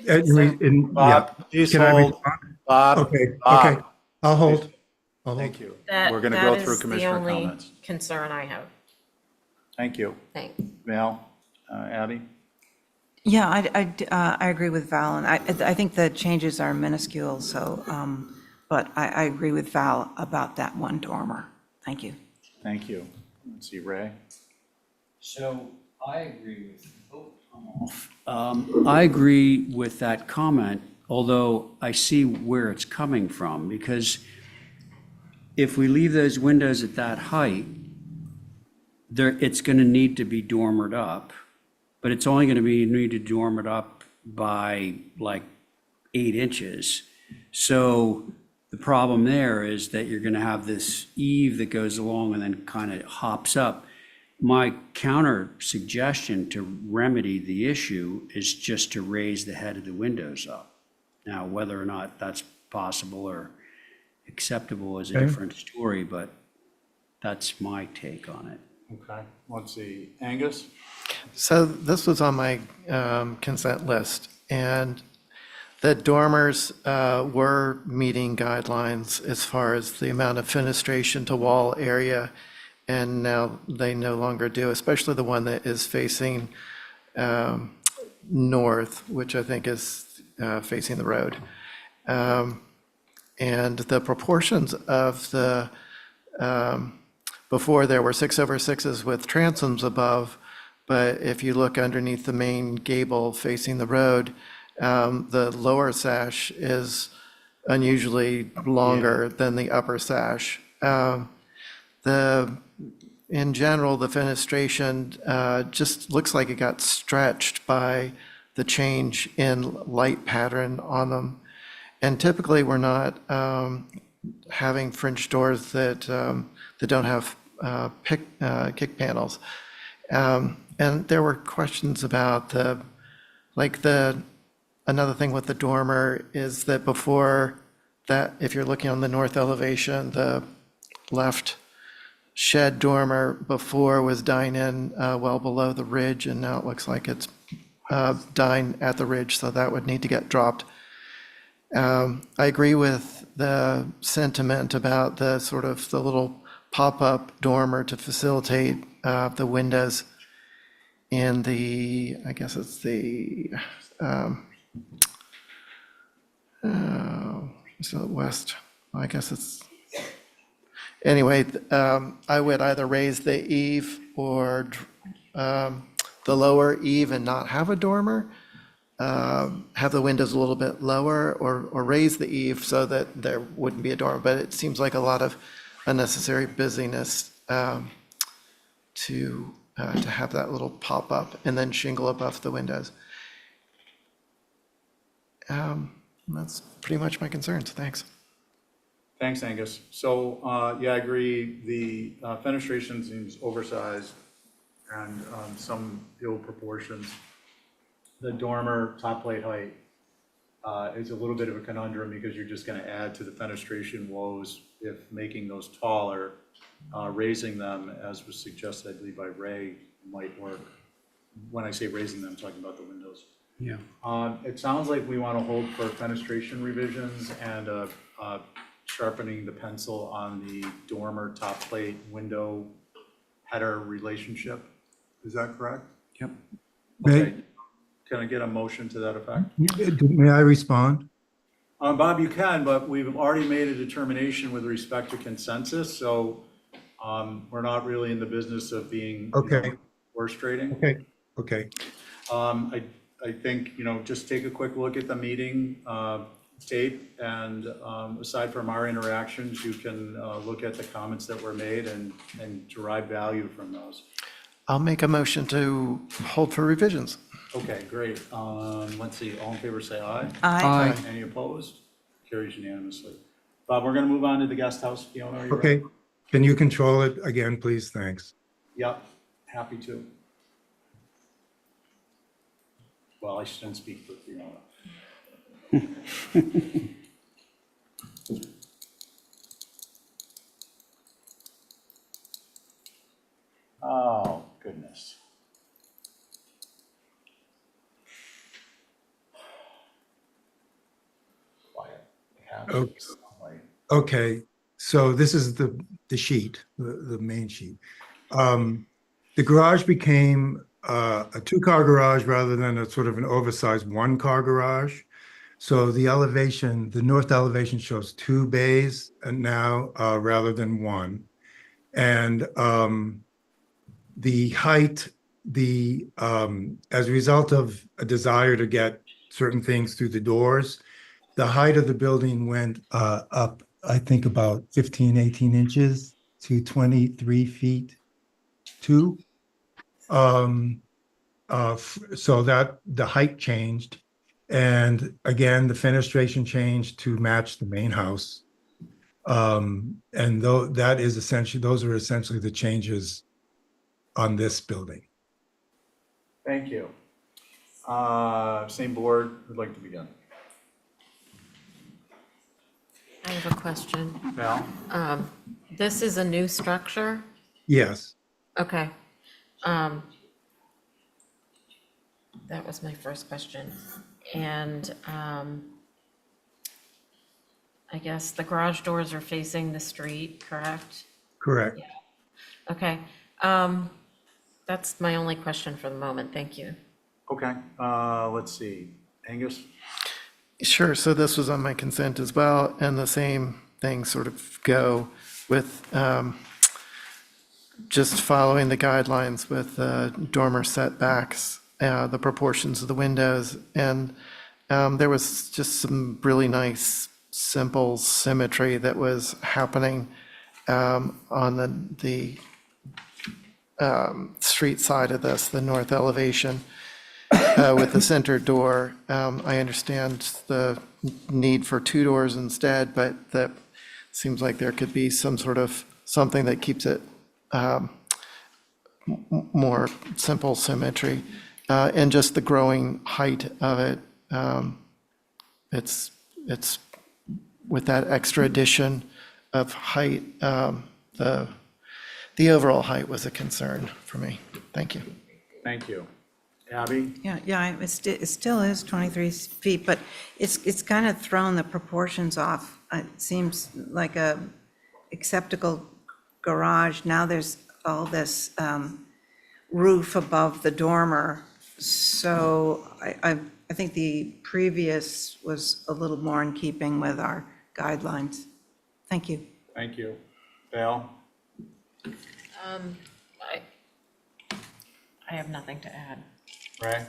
Yeah. Bob, please Can I hold. respond? Bob, Okay, Bob, okay. I'll hold. I'll hold. thank you. That, We're gonna that go through is the commissioner only comments. concern I have. Thank you. Thanks. Val, Abby? Yeah, I agree with Val, and I think the changes are minuscule, so, but I agree with Val about that one dormer. Thank you. Thank you. Let's see, Ray? So I agree with, I agree with that comment, although I see where it's coming from, because if we leave those windows at that height, it's gonna need to be dormered up, but it's only gonna need to dormer it up by like 8 inches. So the problem there is that you're gonna have this eave that goes along and then kind of hops up. My counter suggestion to remedy the issue is just to raise the head of the windows up. Now, whether or not that's possible or acceptable is a Okay. different story, but that's my take on it. Okay, let's see, Angus? So this was on my consent list, and the dormers were meeting guidelines as far as the amount of fenestration to wall area, and now they no longer do, especially the one that is facing north, which I think is facing the road. And the proportions of the, before there were 6/6s with transoms above, but if you look underneath the main gable facing the road, the lower sash is unusually longer than the upper sash. In general, the fenestration just looks like it got stretched by the change in light pattern on them. And typically, we're not having French doors that don't have kick panels. And there were questions about another thing with the dormer is that before that, if you're looking on the north elevation, the left shed dormer before was dying in well below the ridge, and now it looks like it's dying at the ridge, so that would need to get dropped. I agree with the sentiment about the sort of the little pop-up dormer to facilitate the windows in the, I guess it's the, so west, I guess it's, anyway, I would either raise the eave or the lower eave and not have a dormer, have the windows a little bit lower, or raise the eave so that there wouldn't be a dormer. But it seems like a lot of unnecessary busyness to have that little pop-up and then shingle above the windows. That's pretty much my concerns. Thanks. Thanks, Angus. So, yeah, I agree, the fenestration seems oversized and some ill proportions. The dormer top plate height is a little bit of a conundrum because you're just gonna add to the fenestration woes if making those taller. Raising them, as was suggested, I believe by Ray, might work. When I say raising them, I'm talking about the windows. Yeah. It sounds like we want to hold for fenestration revisions and sharpening the pencil on the dormer top plate window header relationship. Is that correct? Yep. Okay. Can I get a motion to that effect? May I respond? Bob, you can, but we've already made a determination with respect to consensus, so we're not really in the business of being orchestrating. Okay. I think, just take a quick look at the meeting tape, and aside from our interactions, you can look at the comments that were made and derive value from those. I'll make a motion to hold for revisions. Okay, great. Let's see, all in favor say aye. Aye. Any opposed? Carries unanimously. Bob, we're gonna move on to the guest house. Fiona, are you ready? Okay. Can you control it again, please? Thanks. Yep, happy to. Well, I shouldn't speak for Fiona. Oh, goodness. Okay. Okay, so this is the sheet, the main sheet. The garage became a two-car garage rather than a sort of an oversized one-car garage. So the elevation, the north elevation shows two bays and now rather than one. And the height, as a result of a desire to get certain things through the doors, the height of the building went up, I think about 15, 18 inches to 23 feet two. So that the height changed. And again, the fenestration changed to match the main house. And though that is essentially, those are essentially the changes on this building. Thank you. Same board, would like to begin. I have a question. Val? This is a new structure? Yes. Okay. That was my first question. And I guess the garage doors are facing the street, correct? Correct. Okay. That's my only question for the moment. Thank you. Okay, let's see. Angus? Sure, so this was on my consent as well, and the same things sort of go with just following the guidelines with dormer setbacks, the proportions of the windows, and there was just some really nice, simple symmetry that was happening on the street side of this, the north elevation. With the center door, I understand the need for two doors instead, but that seems like there could be some sort of, something that keeps it more simple symmetry. And just the growing height of it, it's with that extra addition of height, the overall height was a concern for me. Thank you. Thank you. Abby? Yeah, it still is 23 feet, but it's kind of thrown the proportions off. It seems like a acceptable garage. Now there's all this roof above the dormer. So I think the previous was a little more in keeping with our guidelines. Thank you. Thank you. Val? I have nothing to add. Ray?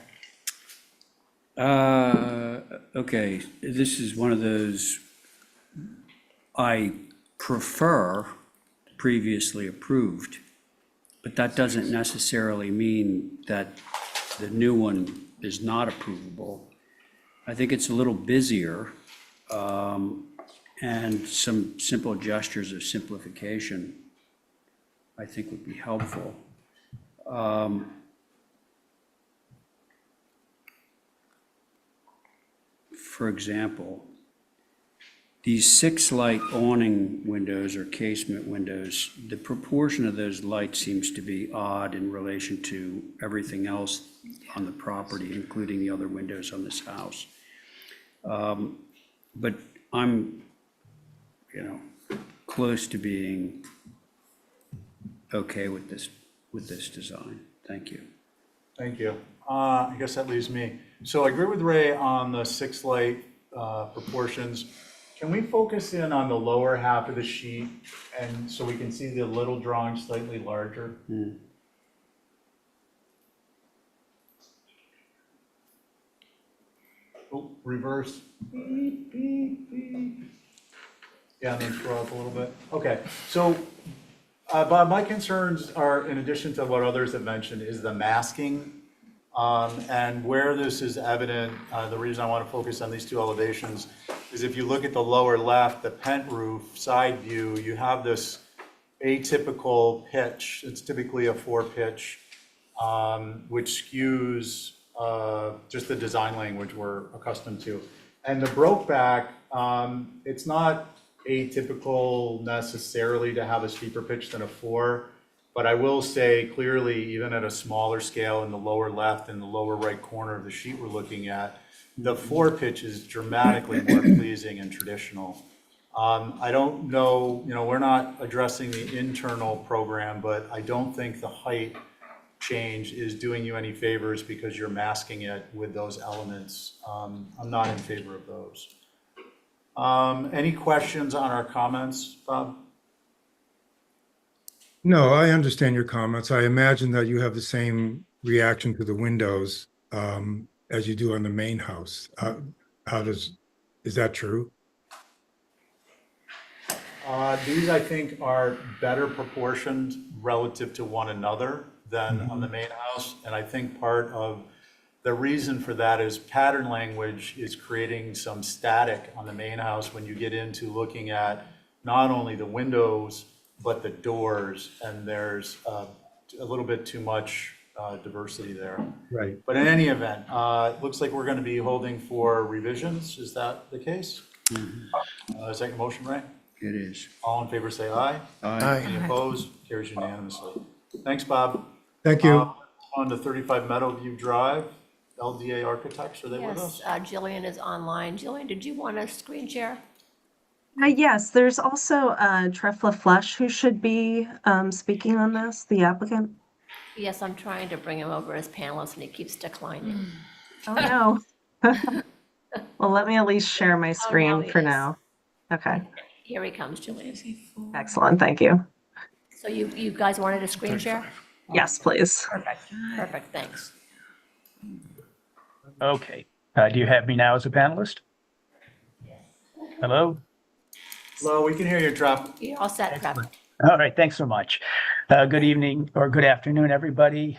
Okay, this is one of those, I prefer previously approved, but that doesn't necessarily mean that the new one is not approvable. I think it's a little busier, and some simple gestures of simplification, I think would be helpful. For example, these 6 light awning windows or casement windows, the proportion of those lights seems to be odd in relation to everything else on the property, including the other windows on this house. But I'm, close to being okay with this design. Thank you. Thank you. I guess that leaves me. So I agree with Ray on the 6 light proportions. Can we focus in on the lower half of the sheet and so we can see the little drawing slightly larger? Oh, reverse. Beep, beep, beep. Yeah, and then scroll up a little bit. Okay, so Bob, my concerns are, in addition to what others have mentioned, is the masking. And where this is evident, the reason I want to focus on these 2 elevations is if you look at the lower left, the pent roof side view, you have this atypical pitch. It's typically a 4 pitch, which skews just the design language we're accustomed to. And the broke back, it's not atypical necessarily to have a steeper pitch than a 4. But I will say clearly, even at a smaller scale in the lower left and the lower right corner of the sheet we're looking at, the 4 pitch is dramatically more pleasing and traditional. I don't know, we're not addressing the internal program, but I don't think the height change is doing you any favors because you're masking it with those elements. I'm not in favor of those. Any questions on our comments, Bob? No, I understand your comments. I imagine that you have the same reaction to the windows as you do on the main house. Is that true? These, I think, are better proportioned relative to one another than on the main house. And I think part of the reason for that is pattern language is creating some static on the main house when you get into looking at not only the windows, but the doors. And there's a little bit too much diversity there. Right. But in any event, it looks like we're going to be holding for revisions. Is that the case? Is that your motion, Ray? It is. All in favor, say aye. Aye. Any opposed? Carries unanimously. Thanks, Bob. Thank you. On to 35 Meadowview Drive, LDA Architects, are they with Yes, us? Jillian is online. Jillian, did you want to screen share? Yes, there's also Trefla Flesh who should be speaking on this, the applicant. Yes, I'm trying to bring him over as panelist and he keeps declining. Oh, no. Well, let me at least share my now screen he for is. now. Okay, Here he comes, Jillian. excellent, thank you. So you guys wanted a screen share? Yes, please. Perfect, thanks. Okay. Do you have me now as a panelist? Hello? Hello, we can hear you, Drop. You're all set, Trevor. All right, thanks so much. Good evening or good afternoon, everybody.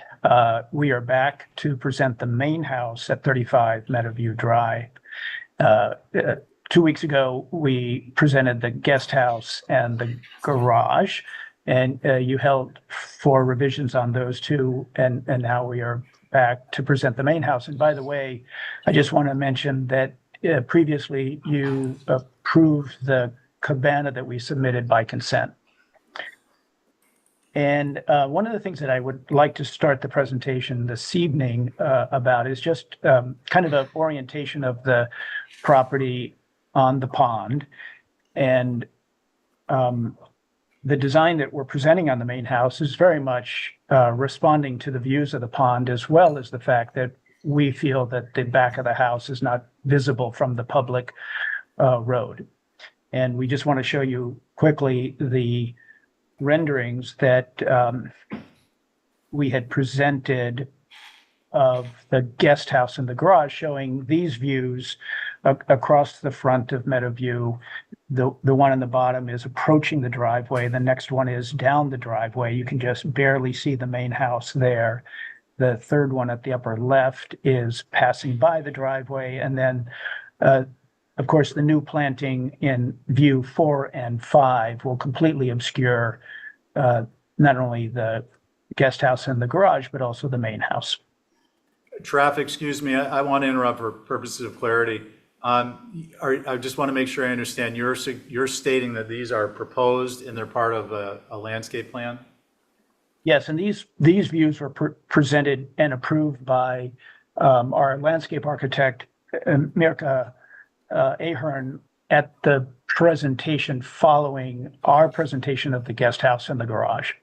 We are back to present the main house at 35 Meadowview Drive. 2 weeks ago, we presented the guest house and the garage, and you held 4 revisions on those 2, and now we are back to present the main house. And by the way, I just want to mention that previously you approved the cabana that we submitted by consent. And one of the things that I would like to start the presentation this evening about is just kind of an orientation of the property on the pond. And the design that we're presenting on the main house is very much responding to the views of the pond, as well as the fact that we feel that the back of the house is not visible from the public road. And we just want to show you quickly the renderings that we had presented of the guest house and the garage, showing these views across the front of Meadowview. The one on the bottom is approaching the driveway. The next one is down the driveway. You can just barely see the main house there. The third one at the upper left is passing by the driveway. And then, of course, the new planting in view 4 and 5 will completely obscure not only the guest house and the garage, but also the main house. Traffic, excuse me, I want to interrupt for purposes of clarity. I just want to make sure I understand. You're stating that these are proposed and they're part of a landscape plan? Yes, and these views were presented and approved by our landscape architect, Mirka Ahern, at the presentation following our presentation of the guest house and the garage.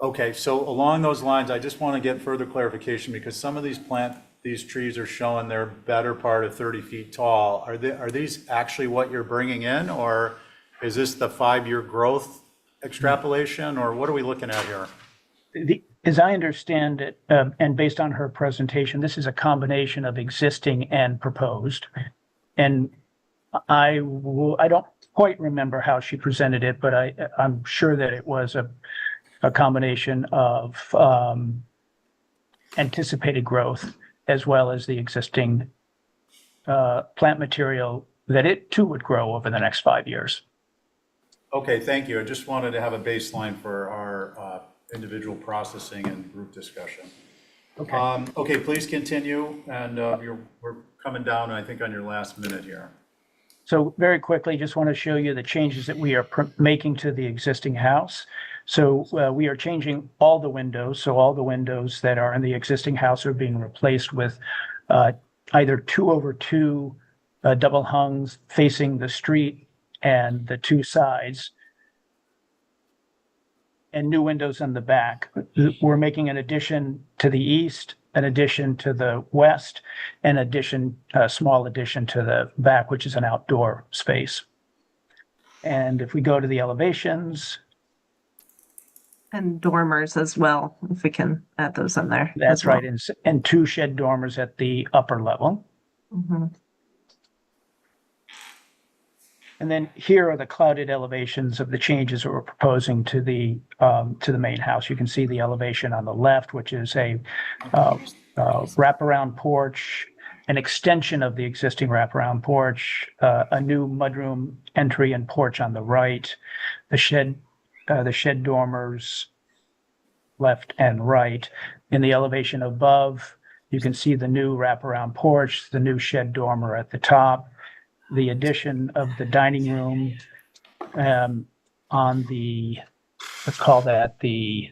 Okay, so along those lines, I just want to get further clarification because some of these trees are showing they're better part of 30 feet tall. Are these actually what you're bringing in, or is this the 5-year growth extrapolation, or what are we looking at here? As I understand it, and based on her presentation, this is a combination of existing and proposed. And I don't quite remember how she presented it, but I'm sure that it was a combination of anticipated growth as well as the existing plant material that it too would grow over the next 5 years. Okay, thank you. I just wanted to have a baseline for our individual processing and group discussion. Okay. Okay, please continue, and we're coming down, I think, on your last minute here. So very quickly, just want to show you the changes that we are making to the existing house. So we are changing all the windows. So all the windows that are in the existing house are being replaced with either 2/2 double hungs facing the street and the two sides, and new windows in the back. We're making an addition to the east, an addition to the west, an addition, a small addition to the back, which is an outdoor space. And if we go to the elevations, And dormers as well, if we can add those in there. that's as well. right, and two shed dormers at the upper level. Mhm. And then here are the clouded elevations of the changes that we're proposing to the main house. You can see the elevation on the left, which is a wraparound porch, an extension of the existing wraparound porch, a new mudroom entry and porch on the right, the shed dormers left and right. In the elevation above, you can see the new wraparound porch, the new shed dormer at the top, the addition of the dining room on the, let's call that the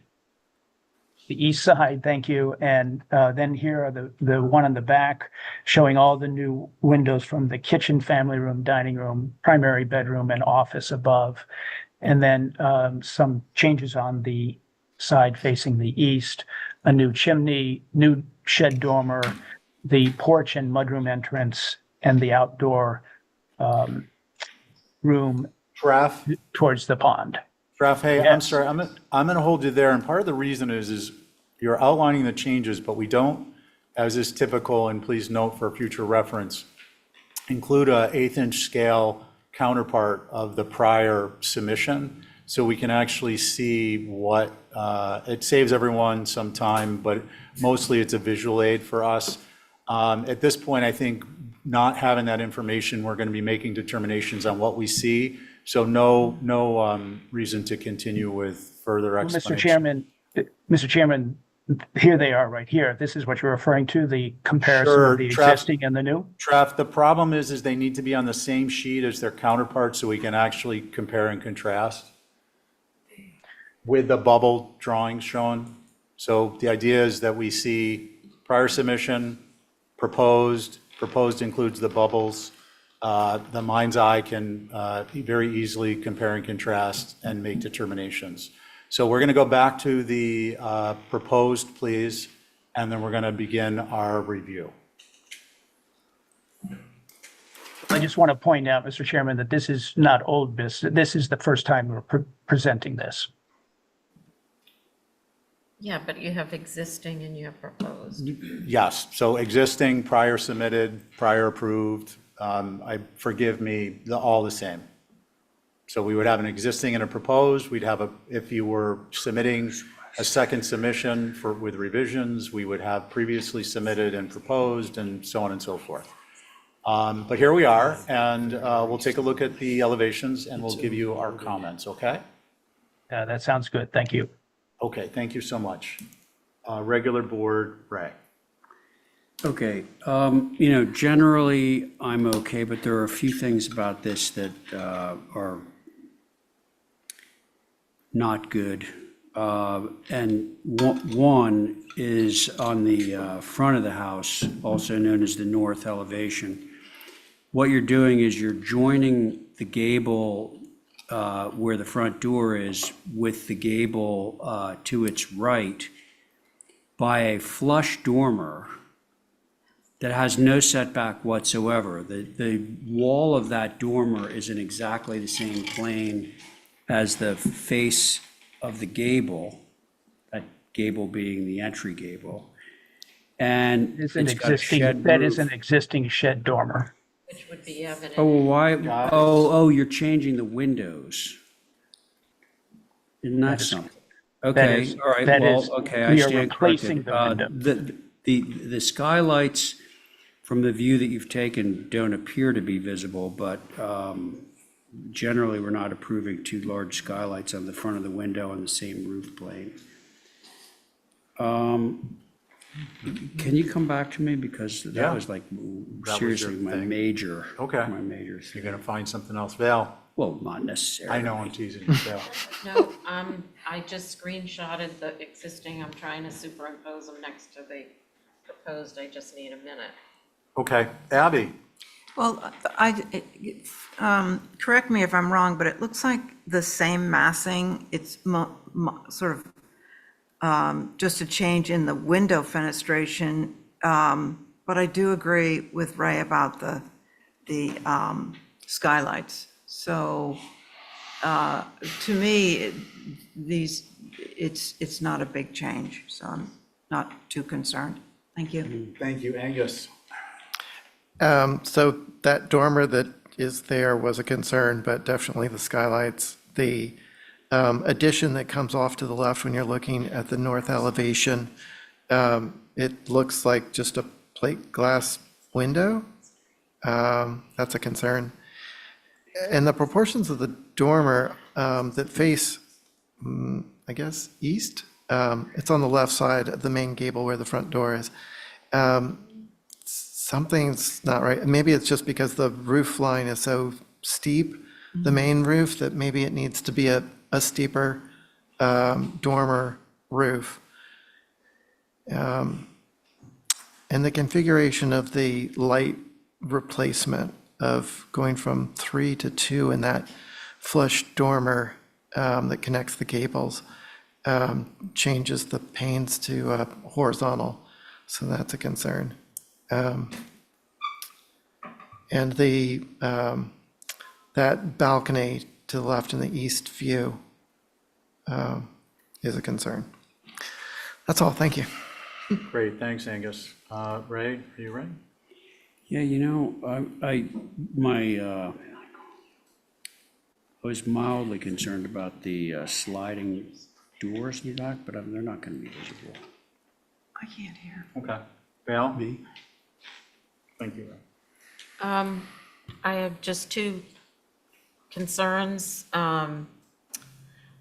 east side, thank you. And then here are the one in the back showing all the new windows from the kitchen, family room, dining room, primary bedroom, and office above. And then some changes on the side facing the east, a new chimney, new shed dormer, the porch and mudroom entrance, and the outdoor room towards the pond. Ralph, hey, I'm Yes. sorry, I'm gonna hold you there, and part of the reason is you're outlining the changes, but we don't, as is typical, and please note for future reference, include a 1/8" scale counterpart of the prior submission, so we can actually see what, it saves everyone some time, but mostly it's a visual aid for us. At this point, I think not having that information, we're gonna be making determinations on what we see. So no reason to continue with further Well, explanation. Mr. Chairman, here they are right here. This is what you're referring to, the comparison Sure, of the Trev. existing and the new? Trev, the problem is they need to be on the same sheet as their counterparts so we can actually compare and contrast with the bubble drawings shown. So the idea is that we see prior submission, proposed includes the bubbles. The mind's eye can very easily compare and contrast and make determinations. So we're going to go back to the proposed, please, and then we're going to begin our review. I just want to point out, Mr. Chairman, that this is not old business. This is the first time we're presenting this. Yeah, but you have existing and you have proposed. Yes, so existing, prior submitted, prior approved, forgive me, all the same. So we would have an existing and a proposed, we'd have if you were submitting a second submission with revisions, we would have previously submitted and proposed and so on and so forth. But here we are, and we'll take a look at the elevations and we'll give you our comments, okay? That sounds good. Thank you. Okay, thank you so much. Regular board, Ray. Okay, generally, I'm okay, but there are a few things about this that are not good. And one is on the front of the house, also known as the north elevation. What you're doing is you're joining the gable where the front door is with the gable to its right by a flush dormer that has no setback whatsoever. The wall of that dormer is in exactly the same plane as the face of the gable, that gable being the entry gable. And That is an existing shed dormer. Which would be evident. Oh, why? You're changing the windows. Isn't that something? Okay, all right, well, okay, I we are stand replacing corrected. The skylights from the view that you've taken don't appear to be visible, but generally, we're not approving two large skylights on the front of the window on the same roof plane. Can you come back to me? Because Yeah. that was like your seriously my thing. major. Okay. My major thing. You're gonna find something else, Val. Well, not necessarily. I know I'm teasing you, Val. No, I just screenshotted the existing, I'm trying to superimpose them next to the proposed, I just need a minute. Okay, Abby, Well, correct me if I'm wrong, but it looks like the same massing. It's sort of just a change in the window fenestration. But I do agree with Ray about the skylights. So to me, it's not a big change, so I'm not too concerned. Thank you. Thank you, Angus. So that dormer that is there was a concern, but definitely the skylights. The addition that comes off to the left when you're looking at the north elevation, it looks like just a plate glass window. That's a concern. And the proportions of the dormer that face, I guess, east, it's on the left side of the main gable where the front door is. Something's not right. Maybe it's just because the roof line is so steep, the main roof, that maybe it needs to be a steeper dormer roof. And the configuration of the light replacement of going from 3 to 2 in that flush dormer that connects the gables changes the panes to horizontal, so that's a concern. And that balcony to the left in the east view is a concern. That's all, thank you. Great, thanks, Angus. Ray, are you ready? Yeah, I was mildly concerned about the sliding doors in the back, but they're not going to be visible. I can't hear. Okay. Val? Me? Thank you, Ray. I have just two concerns.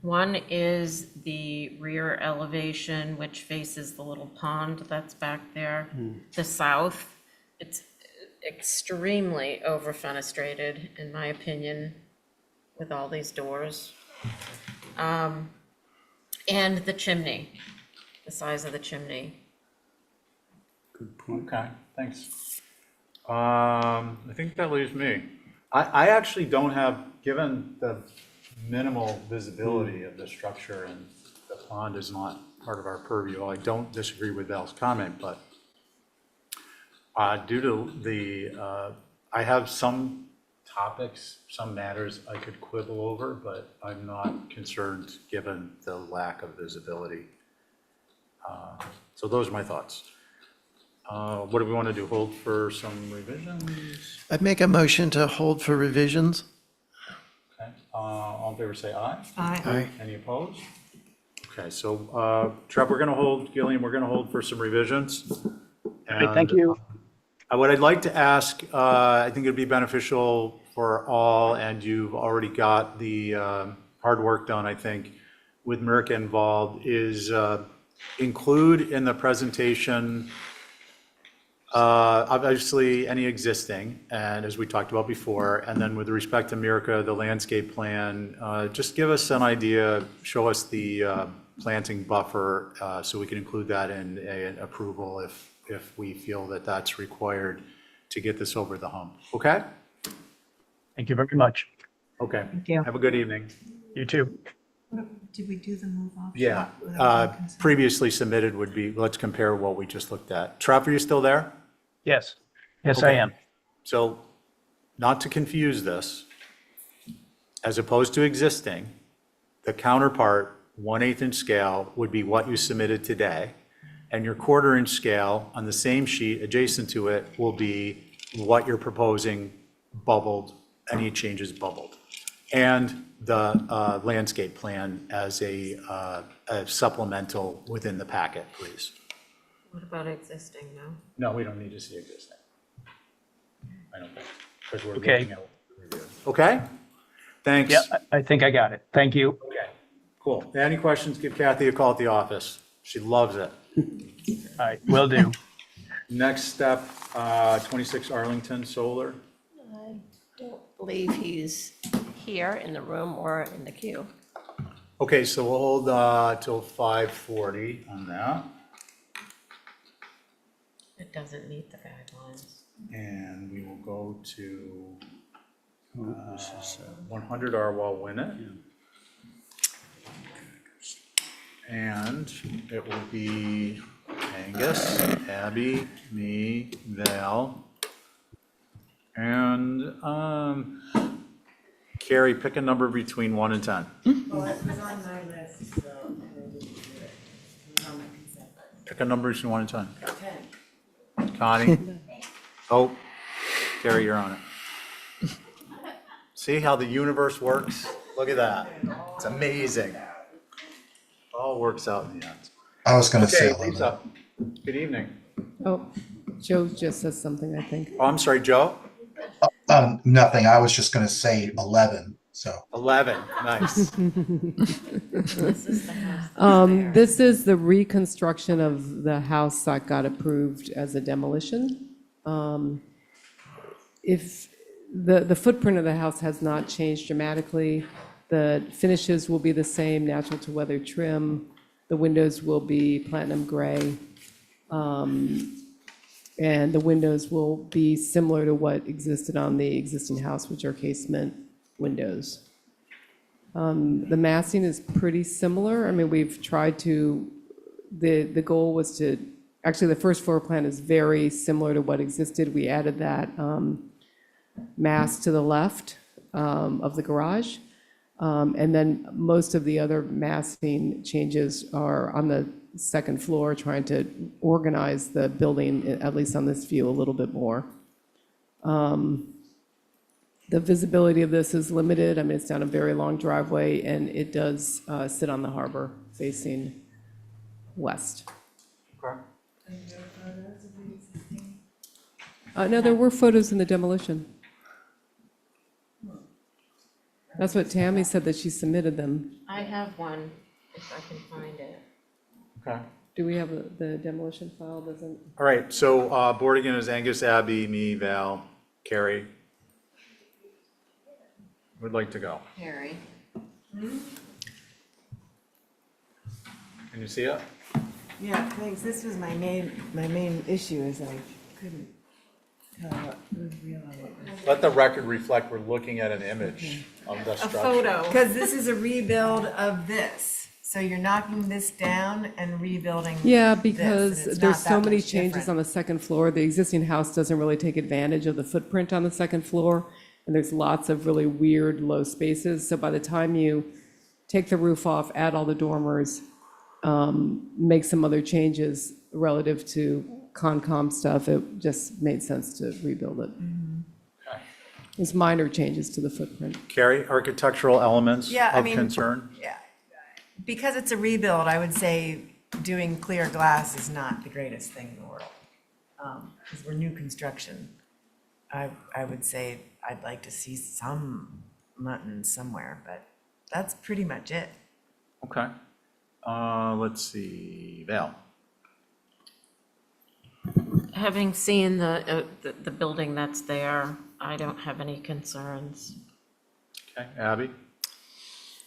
One is the rear elevation, which faces the little pond that's back there. The south, it's extremely over-fenestrated, in my opinion, with all these doors. And the chimney, the size of the chimney. Good point. Okay, thanks. I think that leaves me. I actually don't have, given the minimal visibility of the structure and the pond is not part of our purview, I don't disagree with Val's comment, but due to the, I have some topics, some matters I could quibble over, but I'm not concerned given the lack of visibility. So those are my thoughts. What do we want to do? Hold for some revisions? I'd make a motion to hold for revisions. Okay, all in favor say aye. Aye. Aye. Any opposed? Okay, so Trev, we're going to hold, Gillian, we're going to hold for some revisions. Thank you. What I'd like to ask, I think it'd be beneficial for all, and you've already got the hard work done, I think, with Mirka involved, is include in the presentation obviously any existing, and as we talked about before, and then with respect to Mirka, the landscape plan, just give us an idea, show us the planting buffer so we can include that in an approval if we feel that that's required to get this over the hump. Okay? Thank you very much. Okay. Thank you. Have a good evening. You too. Did we do the move off? Yeah. shot without being concerned? Previously submitted would be, let's compare what we just looked at. Trev, are you still there? Yes. Yes, I Okay. am. So, not to confuse this, as opposed to existing, the counterpart, 1/8 inch scale, would be what you submitted today, and your 1/4 inch scale on the same sheet adjacent to it will be what you're proposing bubbled, any changes bubbled. And the landscape plan as a supplemental within the packet, please. What about existing now? No, we don't need to see existing. I don't think, because we're Okay. looking at the review. Okay? Thanks. Yeah, I think I got it. Thank you. Okay, cool. Any questions, give Kathy a call at the office. She loves it. All right, will do. Next step, 26 Arlington Solar. I don't believe he's here in the room or in the queue. Okay, so we'll hold till 5:40 on that. It doesn't meet the guidelines. And we will go to 100 Arwell Winnett. And it will be Angus, Abby, me, Val, and Carrie, pick a number between 1 and 10. Well, it was on my list, so I needed to do it. It was on my consent. Pick a number between 1 and 10. 10. Connie? Oh, Carrie, you're on it. See how the universe works? Look at that. It's amazing. All works out in the end. I was going to say Okay, 11. Lisa, good evening. Oh, Joe just says something, I think. Oh, I'm sorry, Joe? Nothing. I was just going to say 11. So 11, nice. This is the reconstruction of the house that got approved as a demolition. If the footprint of the house has not changed dramatically, the finishes will be the same, natural to weather trim. The windows will be platinum gray. And the windows will be similar to what existed on the existing house, which are casement windows. The massing is pretty similar. I mean, we've tried to, the goal was to, actually, the first floor plan is very similar to what existed. We added that mass to the left of the garage. And then most of the other massing changes are on the second floor, trying to organize the building, at least on this view, a little bit more. The visibility of this is limited. I mean, it's down a very long driveway, and it does sit on the harbor facing west. No, there were photos in the demolition. That's what Tammy said, that she submitted them. I have one, if I can find it. Okay. Do we have the demolition file? Doesn't? All right, so board again is Angus, Abby, me, Val, Carrie. Would like to go. Harry. Can you see it? Yeah, thanks. This was my main issue is I couldn't tell what was real and what was. Let the record reflect, we're looking at an image of the structure. Because this is a rebuild of this. So you're knocking this down and rebuilding Yeah, this, and because it's there's not so that many much changes different. on the second floor. The existing house doesn't really take advantage of the footprint on the second floor. And there's lots of really weird low spaces. So by the time you take the roof off, add all the dormers, make some other changes relative to Concom stuff, it just made sense to rebuild it. There's minor changes to the footprint. Carrie, architectural elements Yeah, I of mean, concern? Yeah, because it's a rebuild, I would say doing clear glass is not the greatest thing in the world. Because we're new construction. I would say I'd like to see some mutton somewhere, but that's pretty much it. Okay. Let's see, Val. Having seen the building that's there, I don't have any concerns. Okay, Abby?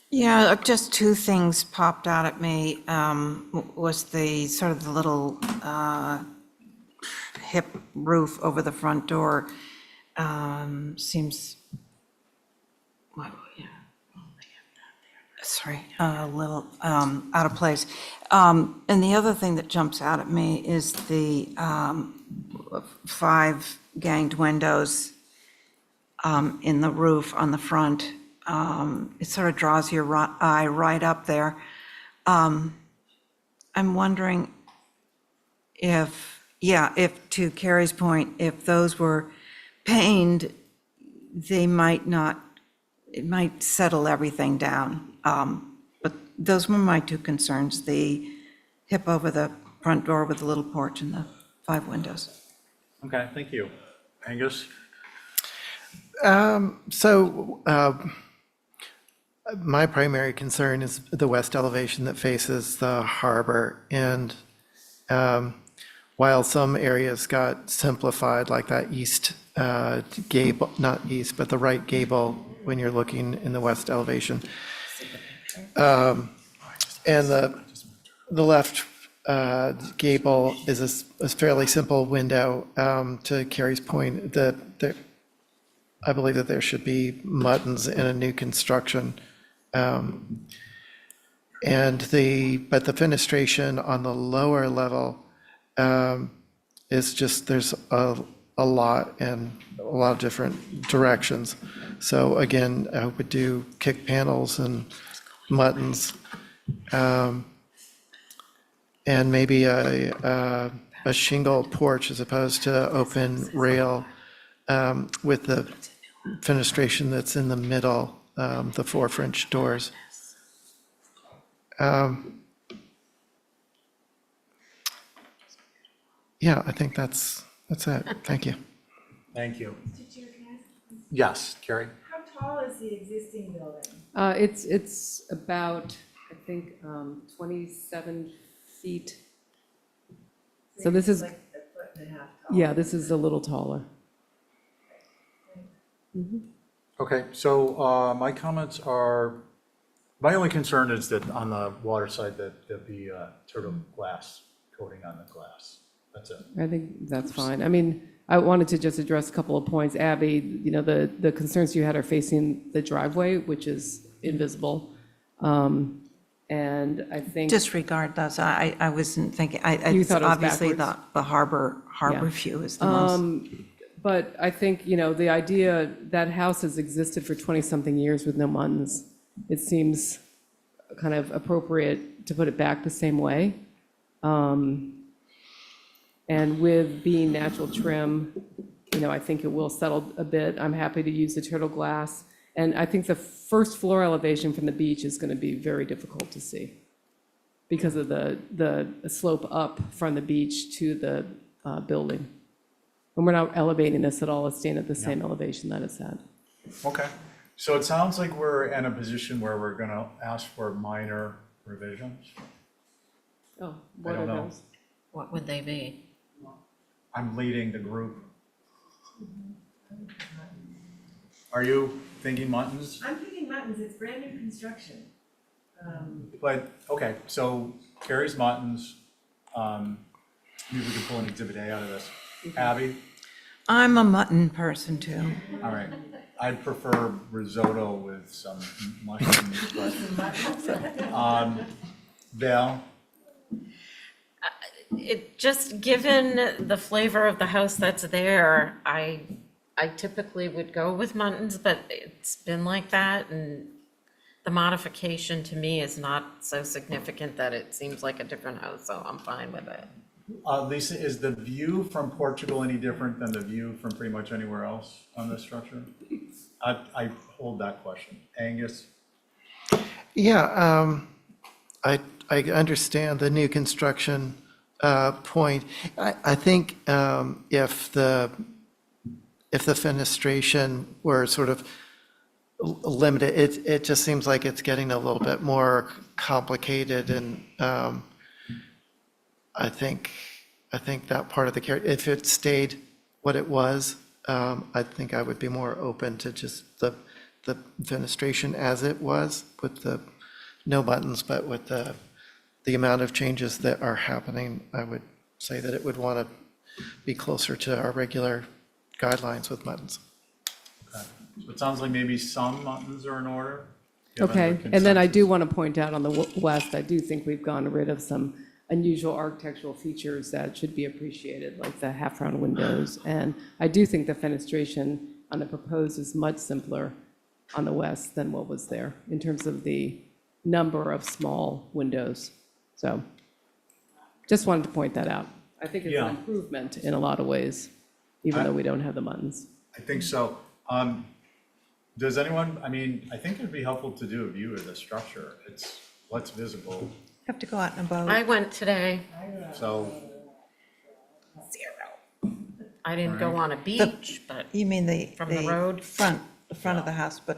Yeah, just two things popped out at me. Was the sort of the little hip roof over the front door. Seems, what, yeah. Sorry, a little out of place. And the other thing that jumps out at me is the 5 ganged windows in the roof on the front. It sort of draws your eye right up there. I'm wondering if, to Carrie's point, if those were paned, they might not, it might settle everything down. But those were my two concerns, the hip over the front door with the little porch and the 5 windows. Okay, thank you. Angus? My primary concern is the west elevation that faces the harbor. And while some areas got simplified, like that east gable, not east, but the right gable when you're looking in the west elevation. And the left gable is a fairly simple window. To Carrie's point, I believe that there should be muttons in a new construction. But the fenestration on the lower level is just, there's a lot in a lot of different directions. So again, I would do kick panels and muttons. And maybe a shingle porch as opposed to open rail with the fenestration that's in the middle, the 4 French doors. Yeah, I think that's it. Thank you. Thank you. Mr. Chair, can I ask a question? Yes, Carrie? How tall is the existing building? It's about, I think, 27 feet. So this is, Like a 1.5 feet tall. yeah, this is a little taller. Okay, so my comments are, my only concern is that on the water side, that there'd be turtle glass coating on the glass. That's it. I think that's fine. I mean, I wanted to just address a couple of points. Abby, you know, the concerns you had are facing the driveway, which is invisible. And I think. Disregard those. I wasn't thinking, You thought it was obviously backwards? the harbor Yeah. view is the most. But I think, you know, the idea, that house has existed for 20-something years with no muttons. It seems kind of appropriate to put it back the same way. And with being natural trim, you know, I think it will settle a bit. I'm happy to use the turtle glass. And I think the first floor elevation from the beach is going to be very difficult to see because of the slope up from the beach to the building. And we're not elevating this at all, it's staying at the same elevation that it's at. Okay, so it sounds like we're in a position where we're gonna ask for minor revisions. Oh, what I don't are know. those? What would they be? I'm leading the group. Are you thinking muttons? I'm thinking muttons, it's brand new construction. But, okay, so Carrie's muttons, maybe we can pull an exhibit A out of this. Abby? I'm a mutton person too. All right, I'd prefer risotto with some mushrooms, but, Val? It just, given the flavor of the house that's there, I typically would go with muttons, but it's been like that, and the modification to me is not so significant that it seems like a different house, so I'm fine with it. Lisa, is the view from Portugal any different than the view from pretty much anywhere else on this structure? I hold that question. Angus? Yeah, I understand the new construction point. I think if the fenestration were sort of limited, it just seems like it's getting a little bit more complicated, and I think that part of the, if it stayed what it was, I think I would be more open to just the fenestration as it was, with the no buttons, but with the amount of changes that are happening, I would say that it would want to be closer to our regular guidelines with buttons. Okay. So it sounds like maybe some muttons are in order. given Okay, the and then I do consensus. want to point out on the west, I do think we've gotten rid of some unusual architectural features that should be appreciated, like the half-round windows. And I do think the fenestration on the proposed is much simpler on the west than what was there in terms of the number of small windows. So just wanted to point that out. I think it's Yeah. an improvement in a lot of ways, even though we don't have the muttons. I think so. Does anyone, I mean, I think it'd be helpful to do a view of the structure. It's what's visible, Have to go out in a boat. I went today, so. I didn't go on a beach, but You mean the, from the road? the front of the house, but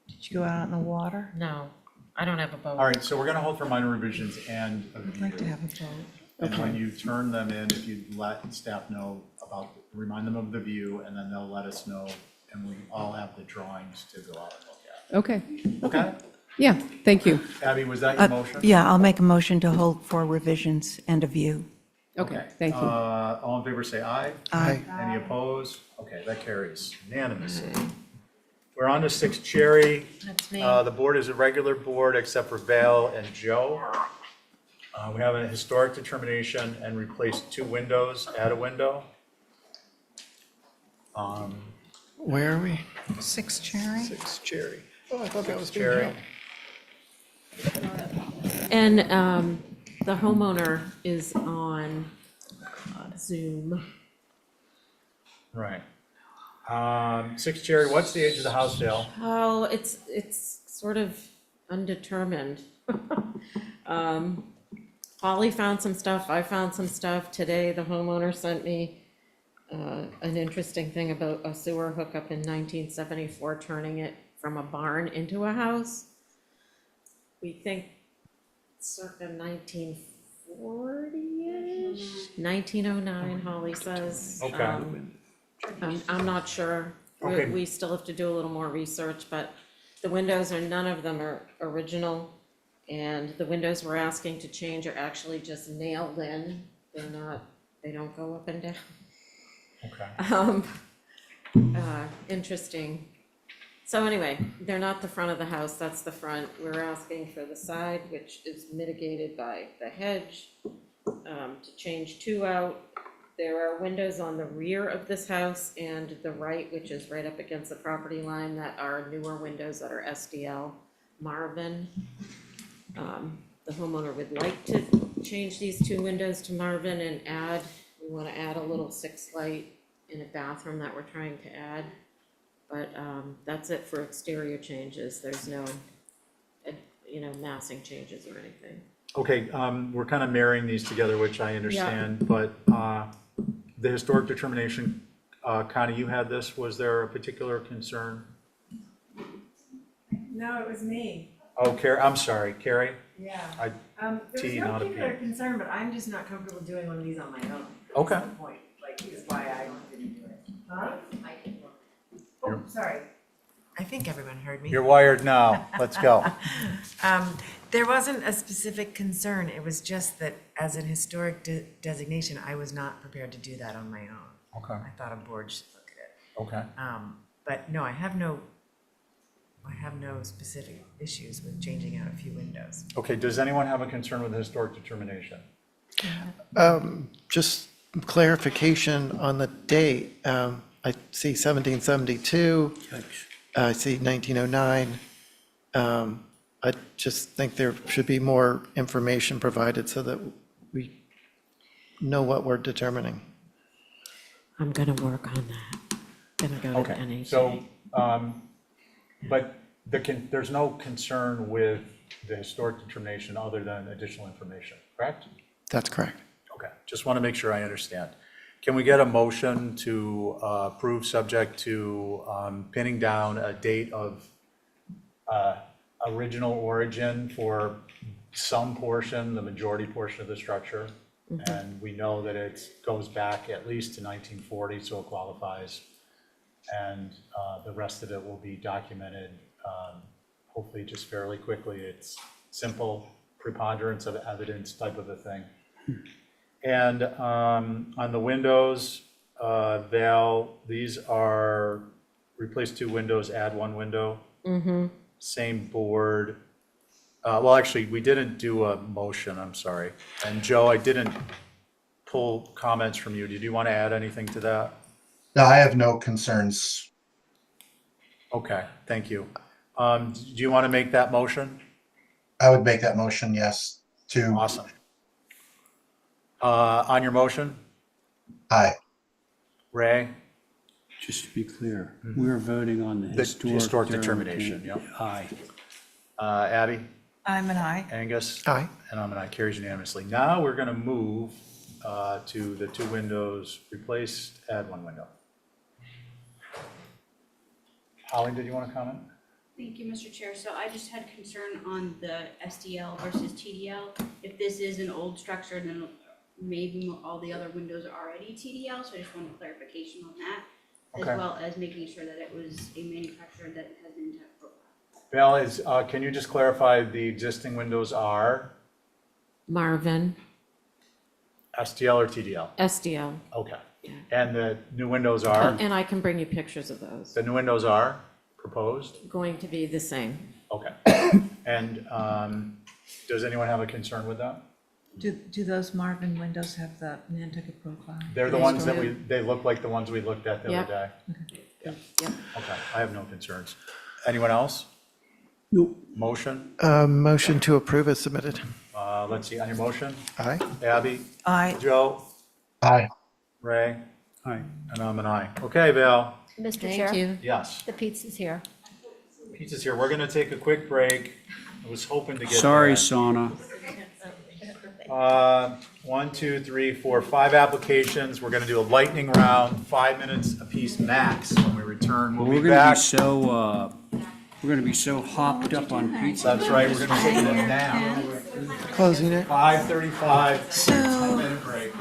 did you go out on the water? No, I don't have a boat. All right, so we're gonna hold for minor revisions and a I'd like to view. have a boat. And when you turn them in, if you let staff know about, remind them of the view, and then they'll let us know, and we all have the drawings to go out and look at. Okay. Okay? Yeah, thank you. Abby, was that your motion? Yeah, I'll make a motion to hold for revisions and a view. Okay, thank you. All in favor, say aye. Aye. Any opposed? Okay, that carries unanimously. We're on to 6 Cherry. That's me. The board is a regular board except for Val and Joe. We have a historic determination and replace 2 windows, add a window. Where are we? 6 Cherry? 6 Cherry. Oh, I thought that was Cherry. And the homeowner is on Zoom. Right. 6 Cherry, what's the age of the house, Dale? Oh, it's sort of undetermined. Holly found some stuff, I found some stuff. Today, the homeowner sent me an interesting thing about a sewer hookup in 1974, turning it from a barn into a house. We think circa 1940-ish, 1909, Holly says. Okay. I'm not sure. Okay. We still have to do a little more research, but the windows none of them are original. And the windows we're asking to change are actually just nailed in. They don't go up and down. Okay. Interesting. So anyway, they're not the front of the house, that's the front. We're asking for the side, which is mitigated by the hedge, to change 2 out. There are windows on the rear of this house and the right, which is right up against the property line, that are newer windows that are SDL Marvin. The homeowner would like to change these 2 windows to Marvin and we want to add a little 6 light in a bathroom that we're trying to add. But that's it for exterior changes. There's no, massing changes or anything. Okay, we're kind of marrying these together, which I understand, but the historic determination, Connie, you had this. Was there a particular concern? No, it was me. Oh, Carrie, I'm sorry, Carrie? Yeah. T, There's no not a particular P. concern, but I'm just not comfortable doing one of these on my own. Okay. That's the point, is why I didn't do it. Huh? Oh, sorry. I think everyone heard me. You're wired now. Let's go. There wasn't a specific concern. It was just that as an historic designation, I was not prepared to do that on my own. Okay. I thought a board should look at it. Okay. But no, I have no specific issues with changing out a few windows. Okay, does anyone have a concern with the historic determination? Just clarification on the date. I see 1772. I see 1909. I just think there should be more information provided so that we know what we're determining. I'm gonna work on that. Gonna go to Okay, NHA. so, but there's no concern with the historic determination other than additional information, correct? That's correct. Okay, just want to make sure I understand. Can we get a motion to approve subject to pinning down a date of original origin for some portion, the majority portion of the structure? Mm-hmm. And we know that it goes back at least to 1940, so it qualifies. And the rest of it will be documented, hopefully just fairly quickly. It's simple preponderance of evidence type of a thing. And on the windows, Val, these are replace 2 windows, add 1 window. Mm-hmm. Same board. Well, actually, we didn't do a motion, I'm sorry. And Joe, I didn't pull comments from you. Did you want to add anything to that? No, I have no concerns. Okay, thank you. Do you want to make that motion? I would make that motion, yes, to, Awesome. On your motion, aye. Ray? Just to be clear, we're voting on the historic determination, yep. Aye. Abby? I'm an aye. Angus? Aye. And I'm an aye, carries unanimously. Now we're going to move to the 2 windows replaced, add 1 window. Holly, did you want to comment? Thank you, Mr. Chair. So I just had concern on the SDL versus TDL. If this is an old structure, then maybe all the other windows are already TDL, so I just wanted clarification on that, as Okay. well as making sure that it was a manufacturer that has an intact profile. Val, can you just clarify the existing windows are Marvin, STL or TDL? SDL. Okay. And the new windows are? And I can bring you pictures of those. The new windows are proposed? Going to be the same. Okay. And does anyone have a concern with that? Do those Marvin windows have the Nantucket profile? They're the They ones that do. they look like the ones we looked at the Yep. other day? Yep. Okay, I have no concerns. Anyone else? Nope. Motion? Motion to approve is submitted. Let's see, on your motion? Aye. Abby? Aye. Joe? Aye. Ray? Aye. And I'm an aye. Okay, Val? Mr. Thank Chair, you. Yes. the pizza's here. Pizza's here. We're gonna take a quick break. I was hoping to get. Sorry, that. Sauna. 1, 2, 3, 4, 5 applications. We're gonna do a lightning round, 5 minutes apiece max. When we return, we'll We're be gonna back. we're gonna be so hopped up on pizza. That's right, we're gonna take it now. Closing it. 5:35, 10-minute break.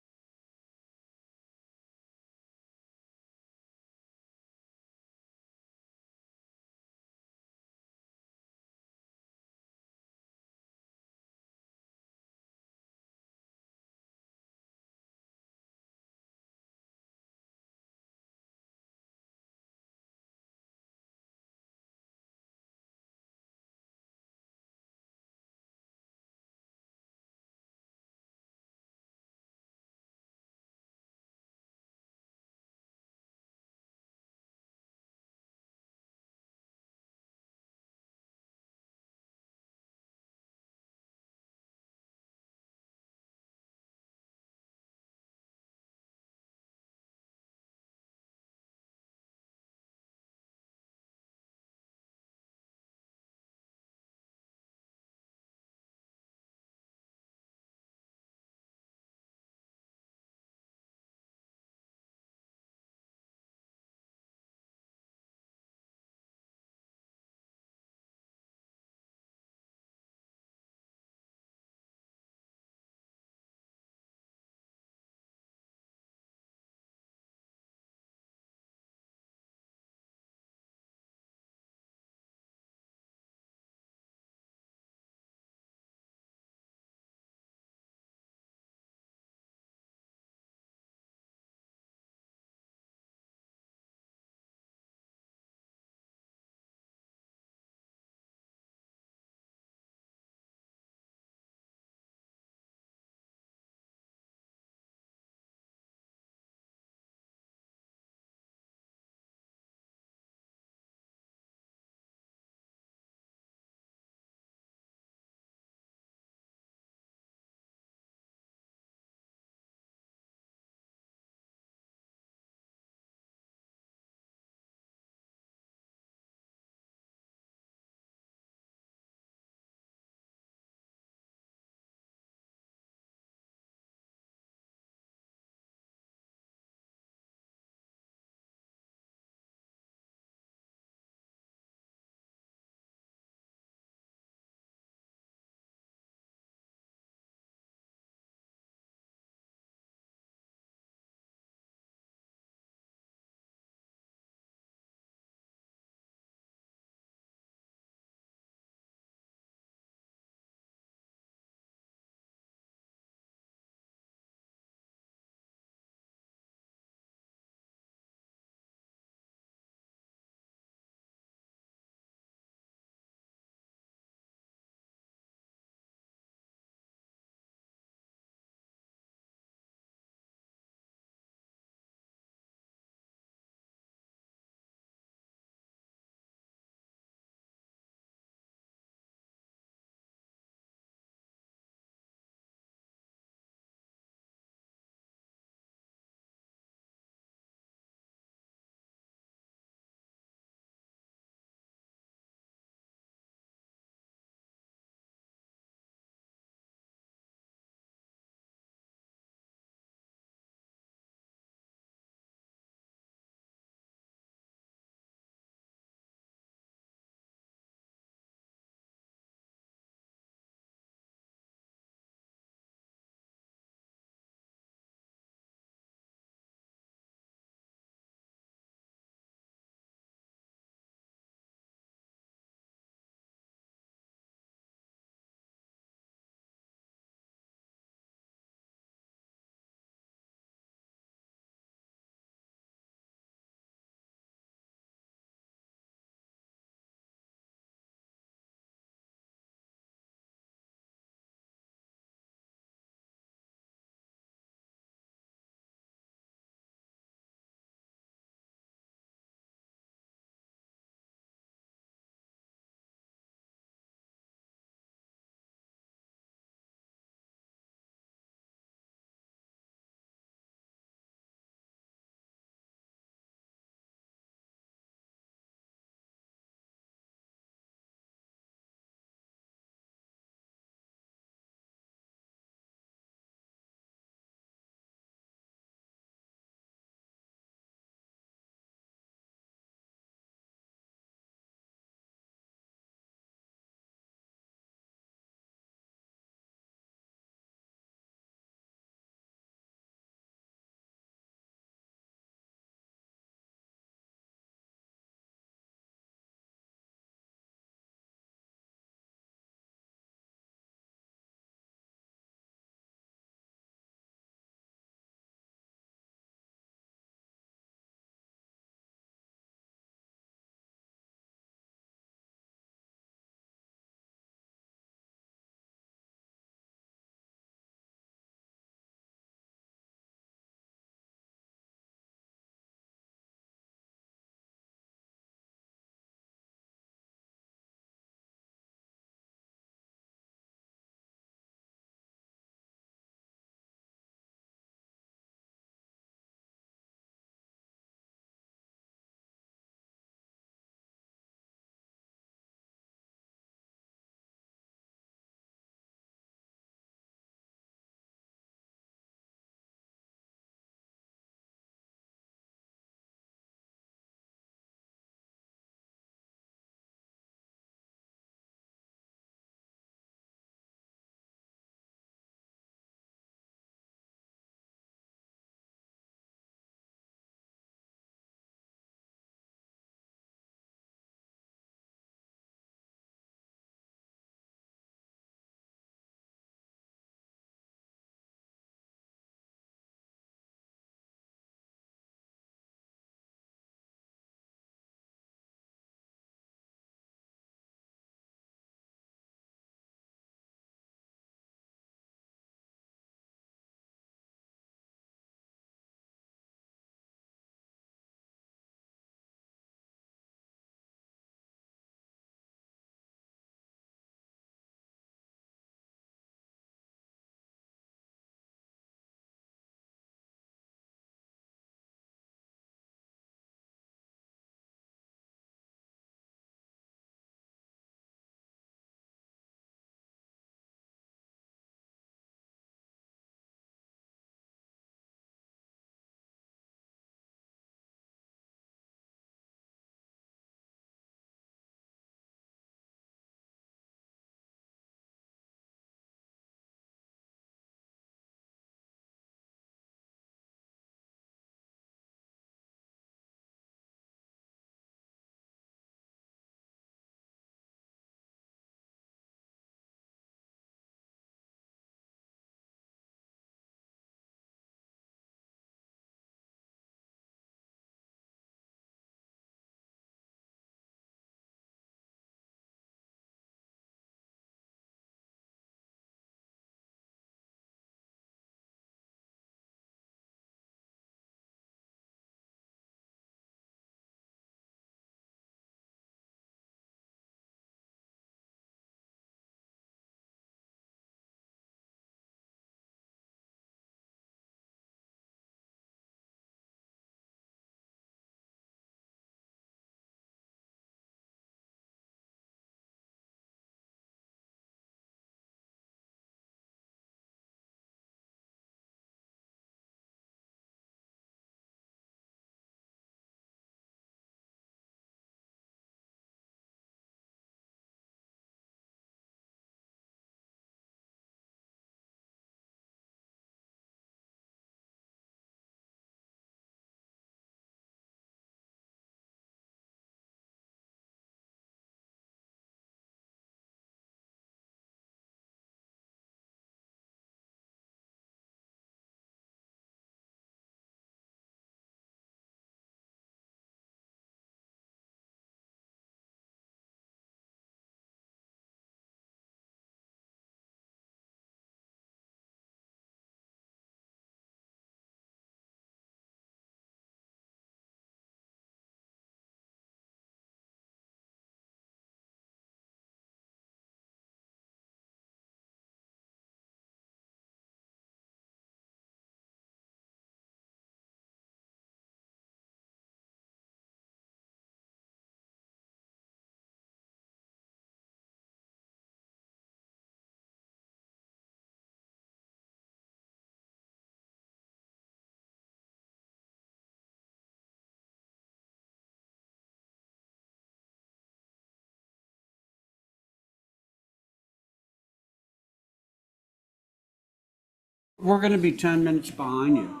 We're gonna be 10 minutes behind you,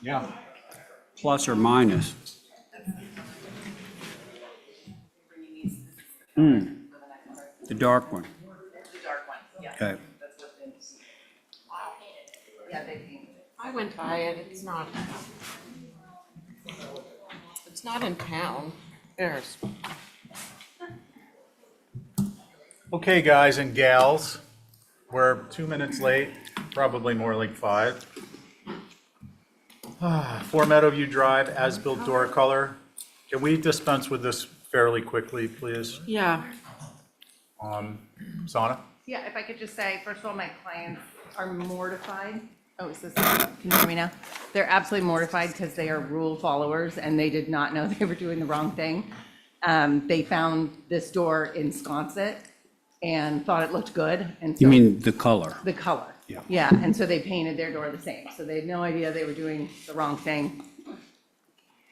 Yeah. plus or minus. The dark one. Okay. I went by it, it's not in town. There's, Okay, guys and gals, we're 2 minutes late, probably more like 5. 4 Meadowview Drive, as-built door color. Can we dispense with this fairly quickly, please? Yeah. Sana? Yeah, if I could just say, first of all, my clients are mortified. Oh, is this, can you hear me now? They're absolutely mortified because they are rule followers and they did not know they were doing the wrong thing. They found this door in Sconset and thought it looked good, and so. You mean the color? The color. Yeah. Yeah, and so they painted their door the same, so they had no idea they were doing the wrong thing,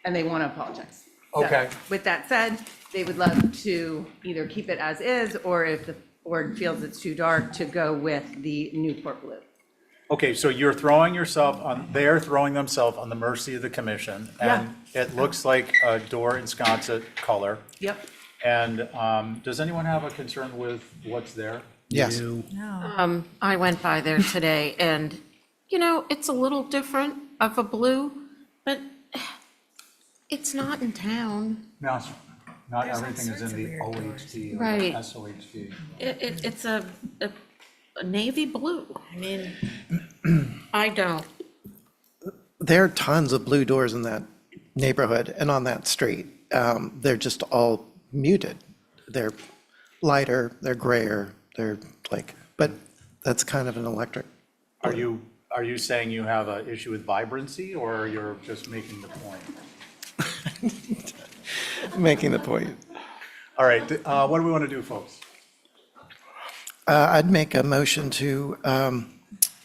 and they want to apologize. So, Okay. with that said, they would love to either keep it as is, or if the board feels it's too dark, to go with the Newport blue. Okay, so you're throwing yourself on, they're throwing themselves on the mercy of the commission. And it looks like a door in Sconset color. Yep. And does anyone have a concern with what's there? Yes. I went by there today and, you know, it's a little different of a blue, but it's not in town. No, not everything is in the OHD or Right. SOHD. It's a navy blue. I mean, I don't. There are tons of blue doors in that neighborhood and on that street. They're just all muted. They're lighter, they're grayer, they're like, but that's kind of an electric. Are you saying you have an issue with vibrancy, or you're just making the point? Making the point. All right, what do we want to do, folks? I'd make a motion to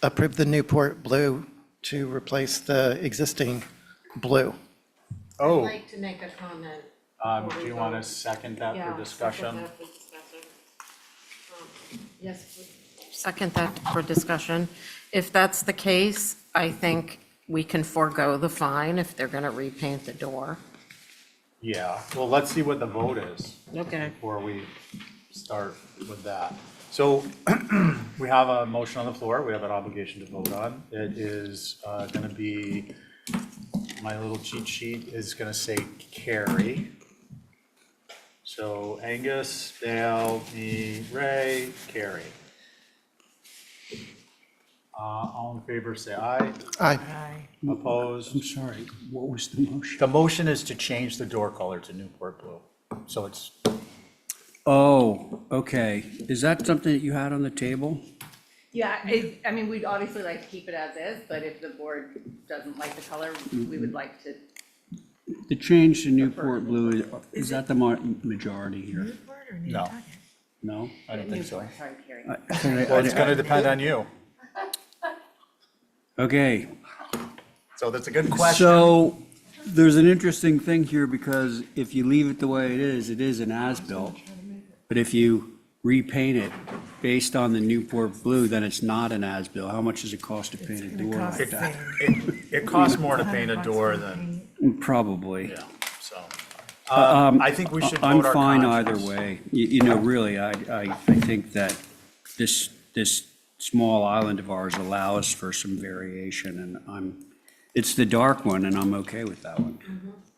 approve the Newport blue to replace the existing blue. I'd Oh, like to make a comment. do you want to second that Yeah, for discussion? second that for discussion. Yes, please. Second that for discussion. If that's the case, I think we can forego the fine if they're gonna repaint the door. Yeah, well, let's see what the vote is. Okay. Before we start with that. So we have a motion on the floor, we have an obligation to vote on. It is going to be, my little cheat sheet is going to say carry. So Angus, Dale, me, Ray, carry. All in favor, say aye. Aye. Opposed? I'm sorry, what was the motion? The motion is to change the door color to Newport blue. So it's, Oh, okay. Is that something that you had on the table? Yeah, I mean, we'd obviously like to keep it as is, but if the board doesn't like the color, we would like to. The change to Newport blue, is that the majority here? no, No? I don't think so. Sorry, Carrie. Well, it's going to depend on you. Okay, So that's a good question. so there's an interesting thing here because if you leave it the way it is an as-built. But if you repaint it based on the Newport blue, then it's not an as-built. How much does it cost to paint a door like that? It costs more to paint a door than, Probably. yeah, so. I think we should I'm vote our fine either conscience. way. You know, really, I think that this small island of ours allows for some variation, and it's the dark one, and I'm okay with that one.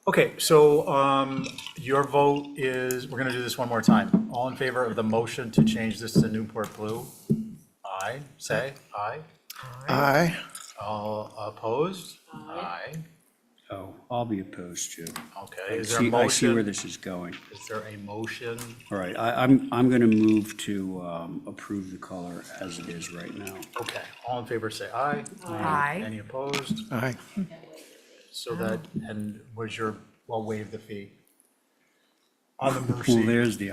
Okay, so your vote is, we're gonna do this one more time. All in favor of the motion to change this to Newport blue? Aye, say aye. Aye. All opposed? Aye. Oh, I'll be opposed too. Okay, is there a I see where motion? this is going. Is there a motion? All right, I'm going to move to approve the color as it is right now. Okay, all in favor, say aye. Aye. Any opposed? Aye. So that, and was your, well, waive the fee. On the Well, mercy. there's the,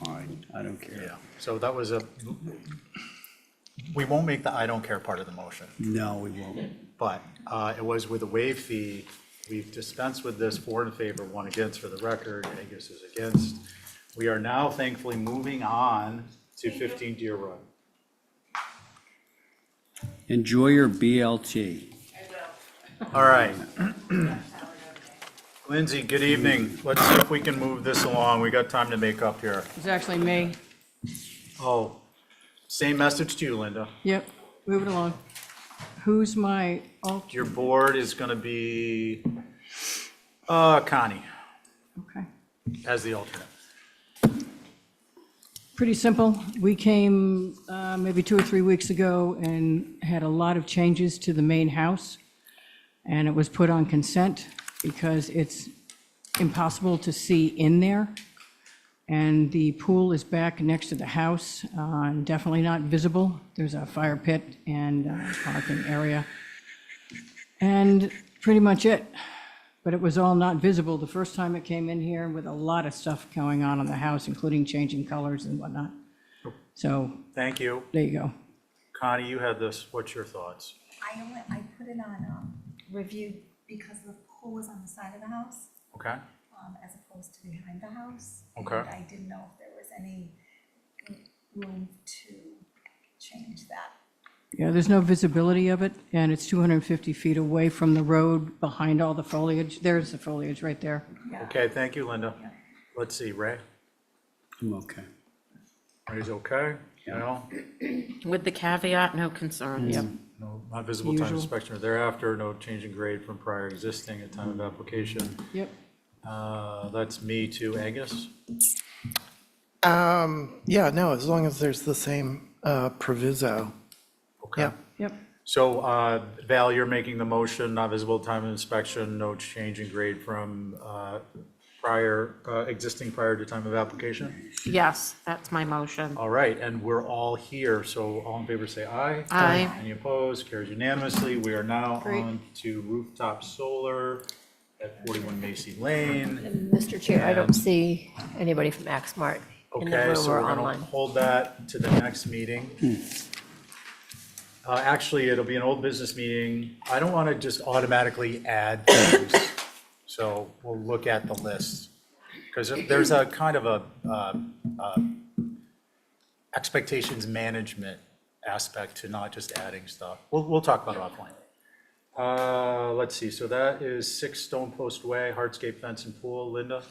fine, I don't care. Yeah, so that was we won't make the I don't care part of the motion, No, we won't. but it was with a waive fee. We've dispensed with this, 4 in favor, 1 against for the record, Angus is against. We are now thankfully moving on to 15 Deer Road. Enjoy your BLT. All right. Lindsay, good evening. Let's see if we can move this along. We got time to make up here. It's actually me. Oh, same message to you, Linda. Yep, move it along. Who's my alt? Your board is going to be Connie Okay. as the alternate. Pretty simple. We came maybe 2 or 3 weeks ago and had a lot of changes to the main house. And it was put on consent because it's impossible to see in there. And the pool is back next to the house, definitely not visible. There's a fire pit and parking area. And pretty much it. But it was all not visible the first time it came in here with a lot of stuff going on in the house, including changing colors and whatnot. So Thank you. there you go. Connie, you had this. What's your thoughts? I put it on review because the pool was on the side of the house, Okay. as opposed to behind the house. Okay. And I didn't know if there was any room to change that. Yeah, there's no visibility of it, and it's 250 feet away from the road, behind all the foliage. There's the foliage right there. Okay, thank you, Linda. Let's see, Ray. I'm okay. Ray's okay? No? With the caveat, no concerns. Yep. No, not visible time Usual. inspection or thereafter, no change in grade from prior existing at time of application. Yep. That's me too, Angus. Yeah, no, as long as there's the same proviso. Okay. Yeah. Yep. So, Val, you're making the motion, not visible time of inspection, no change in grade from existing prior to time of application? Yes, that's my motion. All right, and we're all here, so all in favor say aye. Aye. Any opposed? Carries unanimously. We are now Great. on to rooftop solar at 41 Macy Lane. And Mr. Chair, I don't see anybody from Axmart in the Okay, room so or we're gonna online. hold that to the next meeting. Actually, it'll be an old business meeting. I don't want to just automatically add things, so we'll look at the list. Because there's a kind of a expectations management aspect to not just adding stuff. We'll talk about it offline. Let's see, so that is 6 Stone Post Way, hardscape fence and pool. Linda?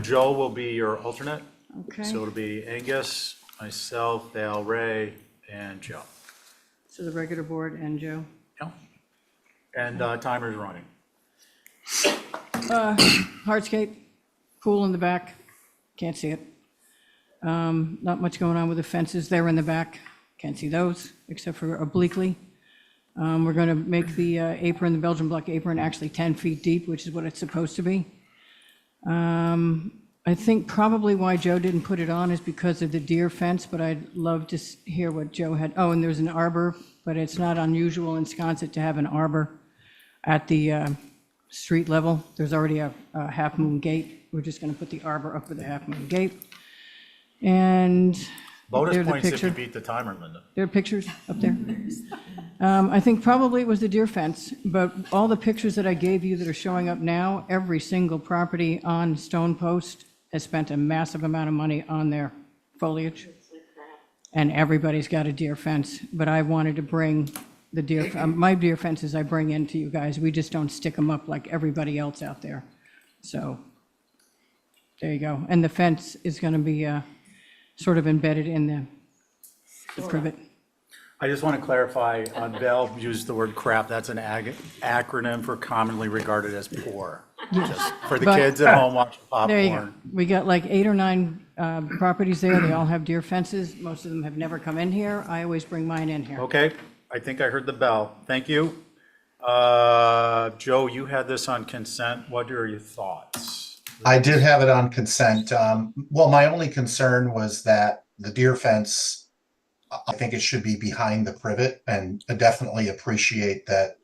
Joe will be your alternate. Okay. So it'll be Angus, myself, Val, Ray, and Joe. So the regular board and Joe. Yeah. And timer's running. Hardscape, pool in the back, can't see it. Not much going on with the fences there in the back, can't see those, except for obliquely. We're going to make the apron, the Belgian block apron, actually 10 feet deep, which is what it's supposed to be. I think probably why Joe didn't put it on is because of the deer fence, but I'd love to hear what Joe had. Oh, and there's an arbor, but it's not unusual in Sconset to have an arbor at the street level. There's already a half moon gate. We're just going to put the arbor up with the half moon gate. And Bonus there's the points if you picture. beat the timer, Linda. There are pictures up there. I think probably it was the deer fence, but all the pictures that I gave you that are showing up now, every single property on Stone Post has spent a massive amount of money on their foliage. And everybody's got a deer fence, but I wanted to bring the deer, my deer fences I bring in to you guys. We just don't stick them up like everybody else out there. So, there you go. And the fence is going to be sort of embedded in the privet. I just want to clarify, Val used the word crap, that's an acronym for commonly regarded as poor. Just for the But- kids at home watching There you go. popcorn. We got like 8 or 9 properties there. They all have deer fences. Most of them have never come in here. I always bring mine in here. Okay, I think I heard the bell. Thank you. Joe, you had this on consent. What are your thoughts? I did have it on consent. Well, my only concern was that the deer fence, I think it should be behind the privet, and I definitely appreciate that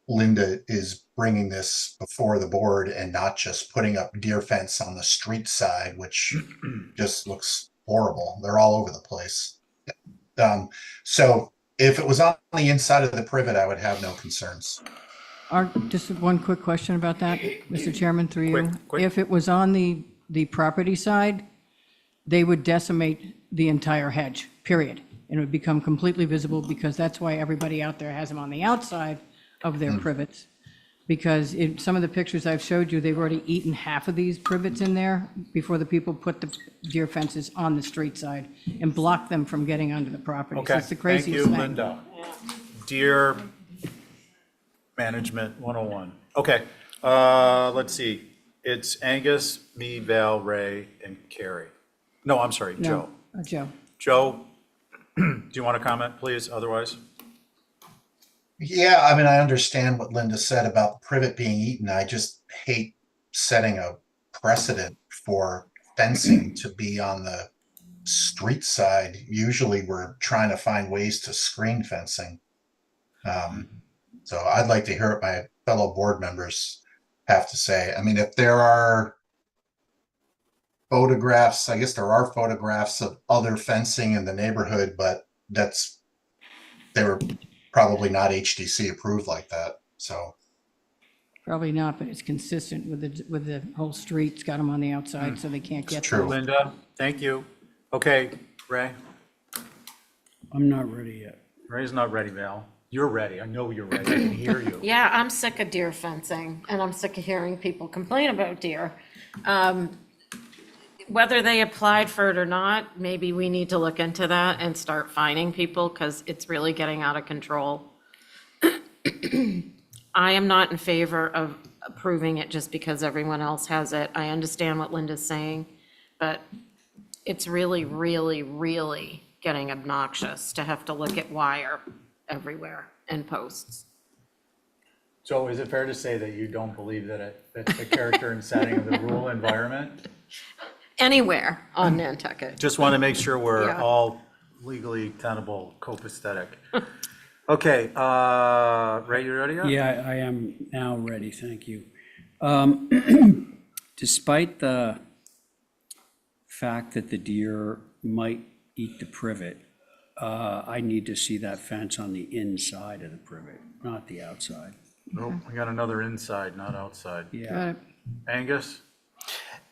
Linda is bringing this before the board and not just putting up deer fence on the street side, which just looks horrible. They're all over the place. So if it was on the inside of the privet, I would have no concerns. Just one quick question about that, Mr. Chairman, through you. Quick. If it was on the property side, they would decimate the entire hedge, period. and it would become completely visible, because that's why everybody out there has them on the outside of their privets. Because in some of the pictures I've showed you, they've already eaten half of these privets in there before the people put the deer fences on the street side and block them from getting onto the property. So Okay, it's the thank craziest you, thing. Linda. Deer Management 101. Okay, let's see. It's Angus, me, Val, Ray, and Carrie. No, I'm sorry, Joe. No, Joe. Joe, do you want to comment, please, otherwise? Yeah, I mean, I understand what Linda said about the privet being eaten. I just hate setting a precedent for fencing to be on the street side. Usually we're trying to find ways to screen fencing. So I'd like to hear what my fellow board members have to say. I mean, if there are photographs, I guess there are photographs of other fencing in the neighborhood, but they were probably not HDC approved like that, so. Probably not, but it's consistent with the whole street. It's got them on the outside, so they can't get true. those. Linda, thank you. Okay, Ray? I'm not ready yet. Ray's not ready, Val. You're ready. I know you're ready. I can hear you. Yeah, I'm sick of deer fencing, and I'm sick of hearing people complain about deer. Whether they applied for it or not, maybe we need to look into that and start fining people, because it's really getting out of control. I am not in favor of approving it just because everyone else has it. I understand what Linda's saying, but it's really, really, really getting obnoxious to have to look at wire everywhere and posts. So is it fair to say that you don't believe that it's the character and setting of the rural environment? Anywhere on Nantucket. Just want to make sure we're Yeah. all legally tenable, copacetic. Okay, Ray, you ready? Yeah, I am now ready, thank you. Despite the fact that the deer might eat the privet, I need to see that fence on the inside of the privet, not the outside. Nope, we got another inside, not outside. Yeah. Got it. Angus?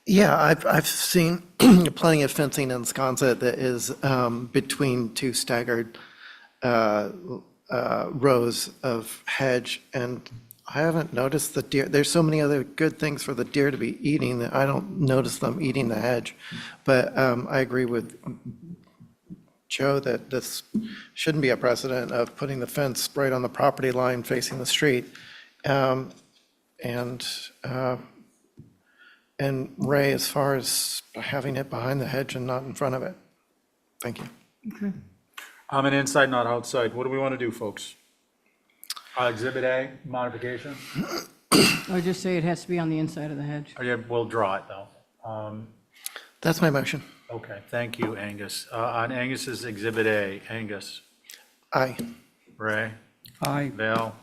Yeah, I've seen plenty of fencing in Wisconsin that is between two staggered rows of hedge, and I haven't noticed the deer. There's so many other good things for the deer to be eating that I don't notice them eating the hedge. But I agree with Joe that this shouldn't be a precedent of putting the fence right on the property line facing the street. And Ray, as far as having it behind the hedge and not in front of it. Thank you. Okay. I'm an inside, not outside. What do we want to do, folks? Exhibit A, modification? I would just say it has to be on the inside of the hedge. Oh, yeah, we'll draw it, though. That's my motion. Okay, thank you, Angus. On Angus's Exhibit A, Angus? Aye. Ray? Aye. Val?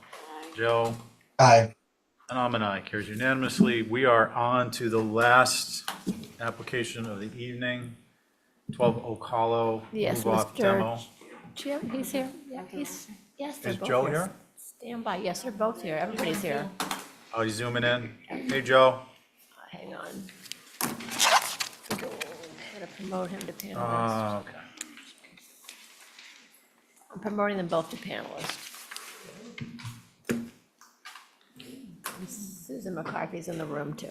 Joe? Aye. And I'm an aye, carries unanimously. We are on to the last application of the evening, 12 Oak Hollow. Yes, move-off demo. Jim, he's here. Yeah, yes, they're Is both Joe here? Stand by. Yes, they're both here. Everybody's here. Oh, he's zooming in. Hey, Joe. Hang on. Gotta promote him to panelist. Okay. I'm promoting them both to panelists. Susan McCarthy's in the room too.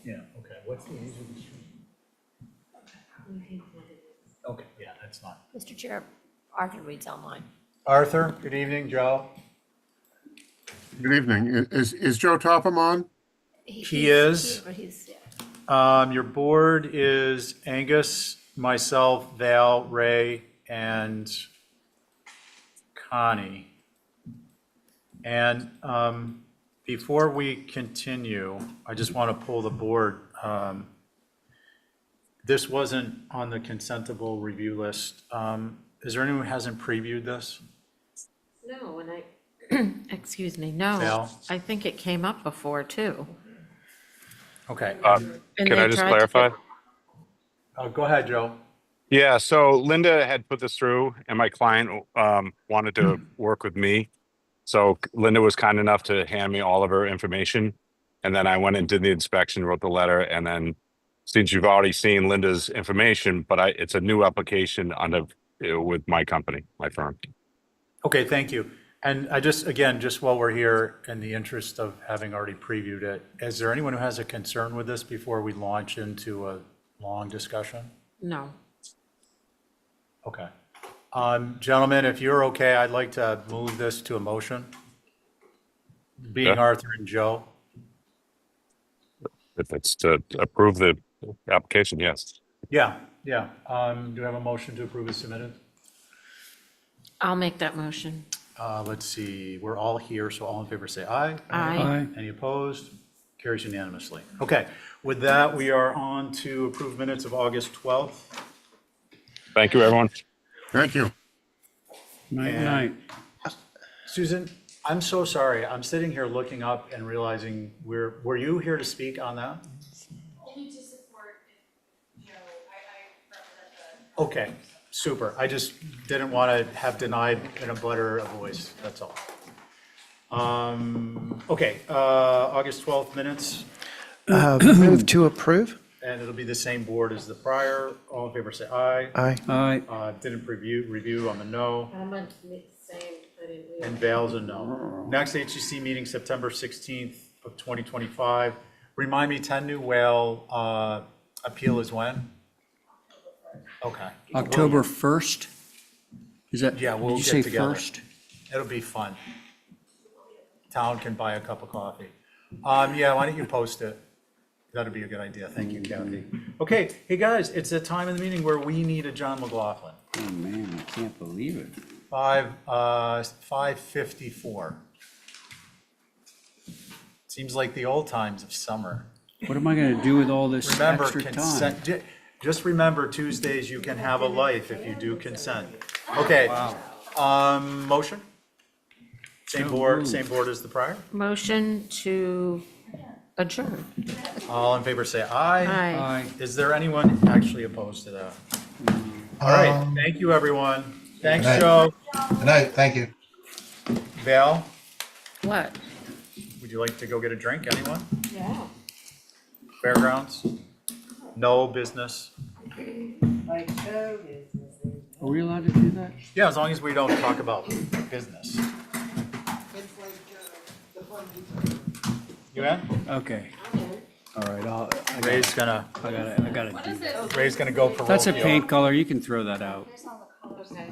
Yeah, okay. What's the age of the street? Okay, yeah, that's fine. Mr. Chair, Arthur reads online. Arthur, good evening. Joe? Good evening. Is Joe Topham on? He is. But he's, yeah. Your board is Angus, myself, Val, Ray, and Connie. And before we continue, I just want to pull the board. This wasn't on the consentable review list. Is there anyone who hasn't previewed this? No, and excuse me, no. Val? I think it came up before, too. Okay. And Can they I just tried to clarify? Go ahead, Joe. Yeah, so Linda had put this through and my client wanted to work with me. So Linda was kind enough to hand me all of her information. And then I went and did the inspection, wrote the letter, and then since you've already seen Linda's information, but it's a new application under with my company, my firm. Okay, thank you. And I just, again, just while we're here, in the interest of having already previewed it, is there anyone who has a concern with this before we launch into a long discussion? No. Okay. Gentlemen, if you're okay, I'd like to move this to a motion. Being Yeah. Arthur and Joe. If it's to approve the application, yes. Yeah, yeah. Do you have a motion to approve as submitted? I'll make that motion. Let's see, we're all here, so all in favor say aye. Aye. Any opposed? Carries unanimously. Okay, with that, we are on to approved minutes of August 12th. Thank you, everyone. Thank you. And Susan, I'm so sorry. I'm sitting here looking up and realizing were you here to speak on that? Only to support if, I represent the. Okay, super. I just didn't want to have denied in a butter a voice, that's all. Okay, August 12th minutes, Move to approve? and it'll be the same board as the prior. All in favor, say aye. Aye. Didn't review, I'm a no. I meant to make the same, I didn't read. And Val's a no. Next HCC meeting, September 16th of 2025. Remind me, 10 New Whale appeal is when? Okay. October 1st? Is that, Yeah, did we'll you get say together. 1st? It'll be fun. Town can buy a cup of coffee. Yeah, why don't you post it? That'd be a good idea. Thank you, Kathy. Okay, hey guys, it's a time in the meeting where we need a John McLaughlin. Oh, man, I can't believe it. 5:54. Seems like the old times of summer. What am I gonna do with all this Remember, extra time? consent, just remember Tuesdays, you can have a life if you do consent. Okay, motion? Same board as the prior? Motion to adjourn. All in favor, say aye. Aye. Is there anyone actually opposed to that? All right, thank you, everyone. Thanks, Good night. Joe. Good night, thank you. Val, What? would you like to go get a drink, anyone? Yeah. Fairgrounds? No business? Are we allowed to do that? Yeah, as long as we don't talk about business. You in? Okay. All right, Ray's gonna I gotta do that. Ray's gonna go parochial. That's a paint color, you can throw that out.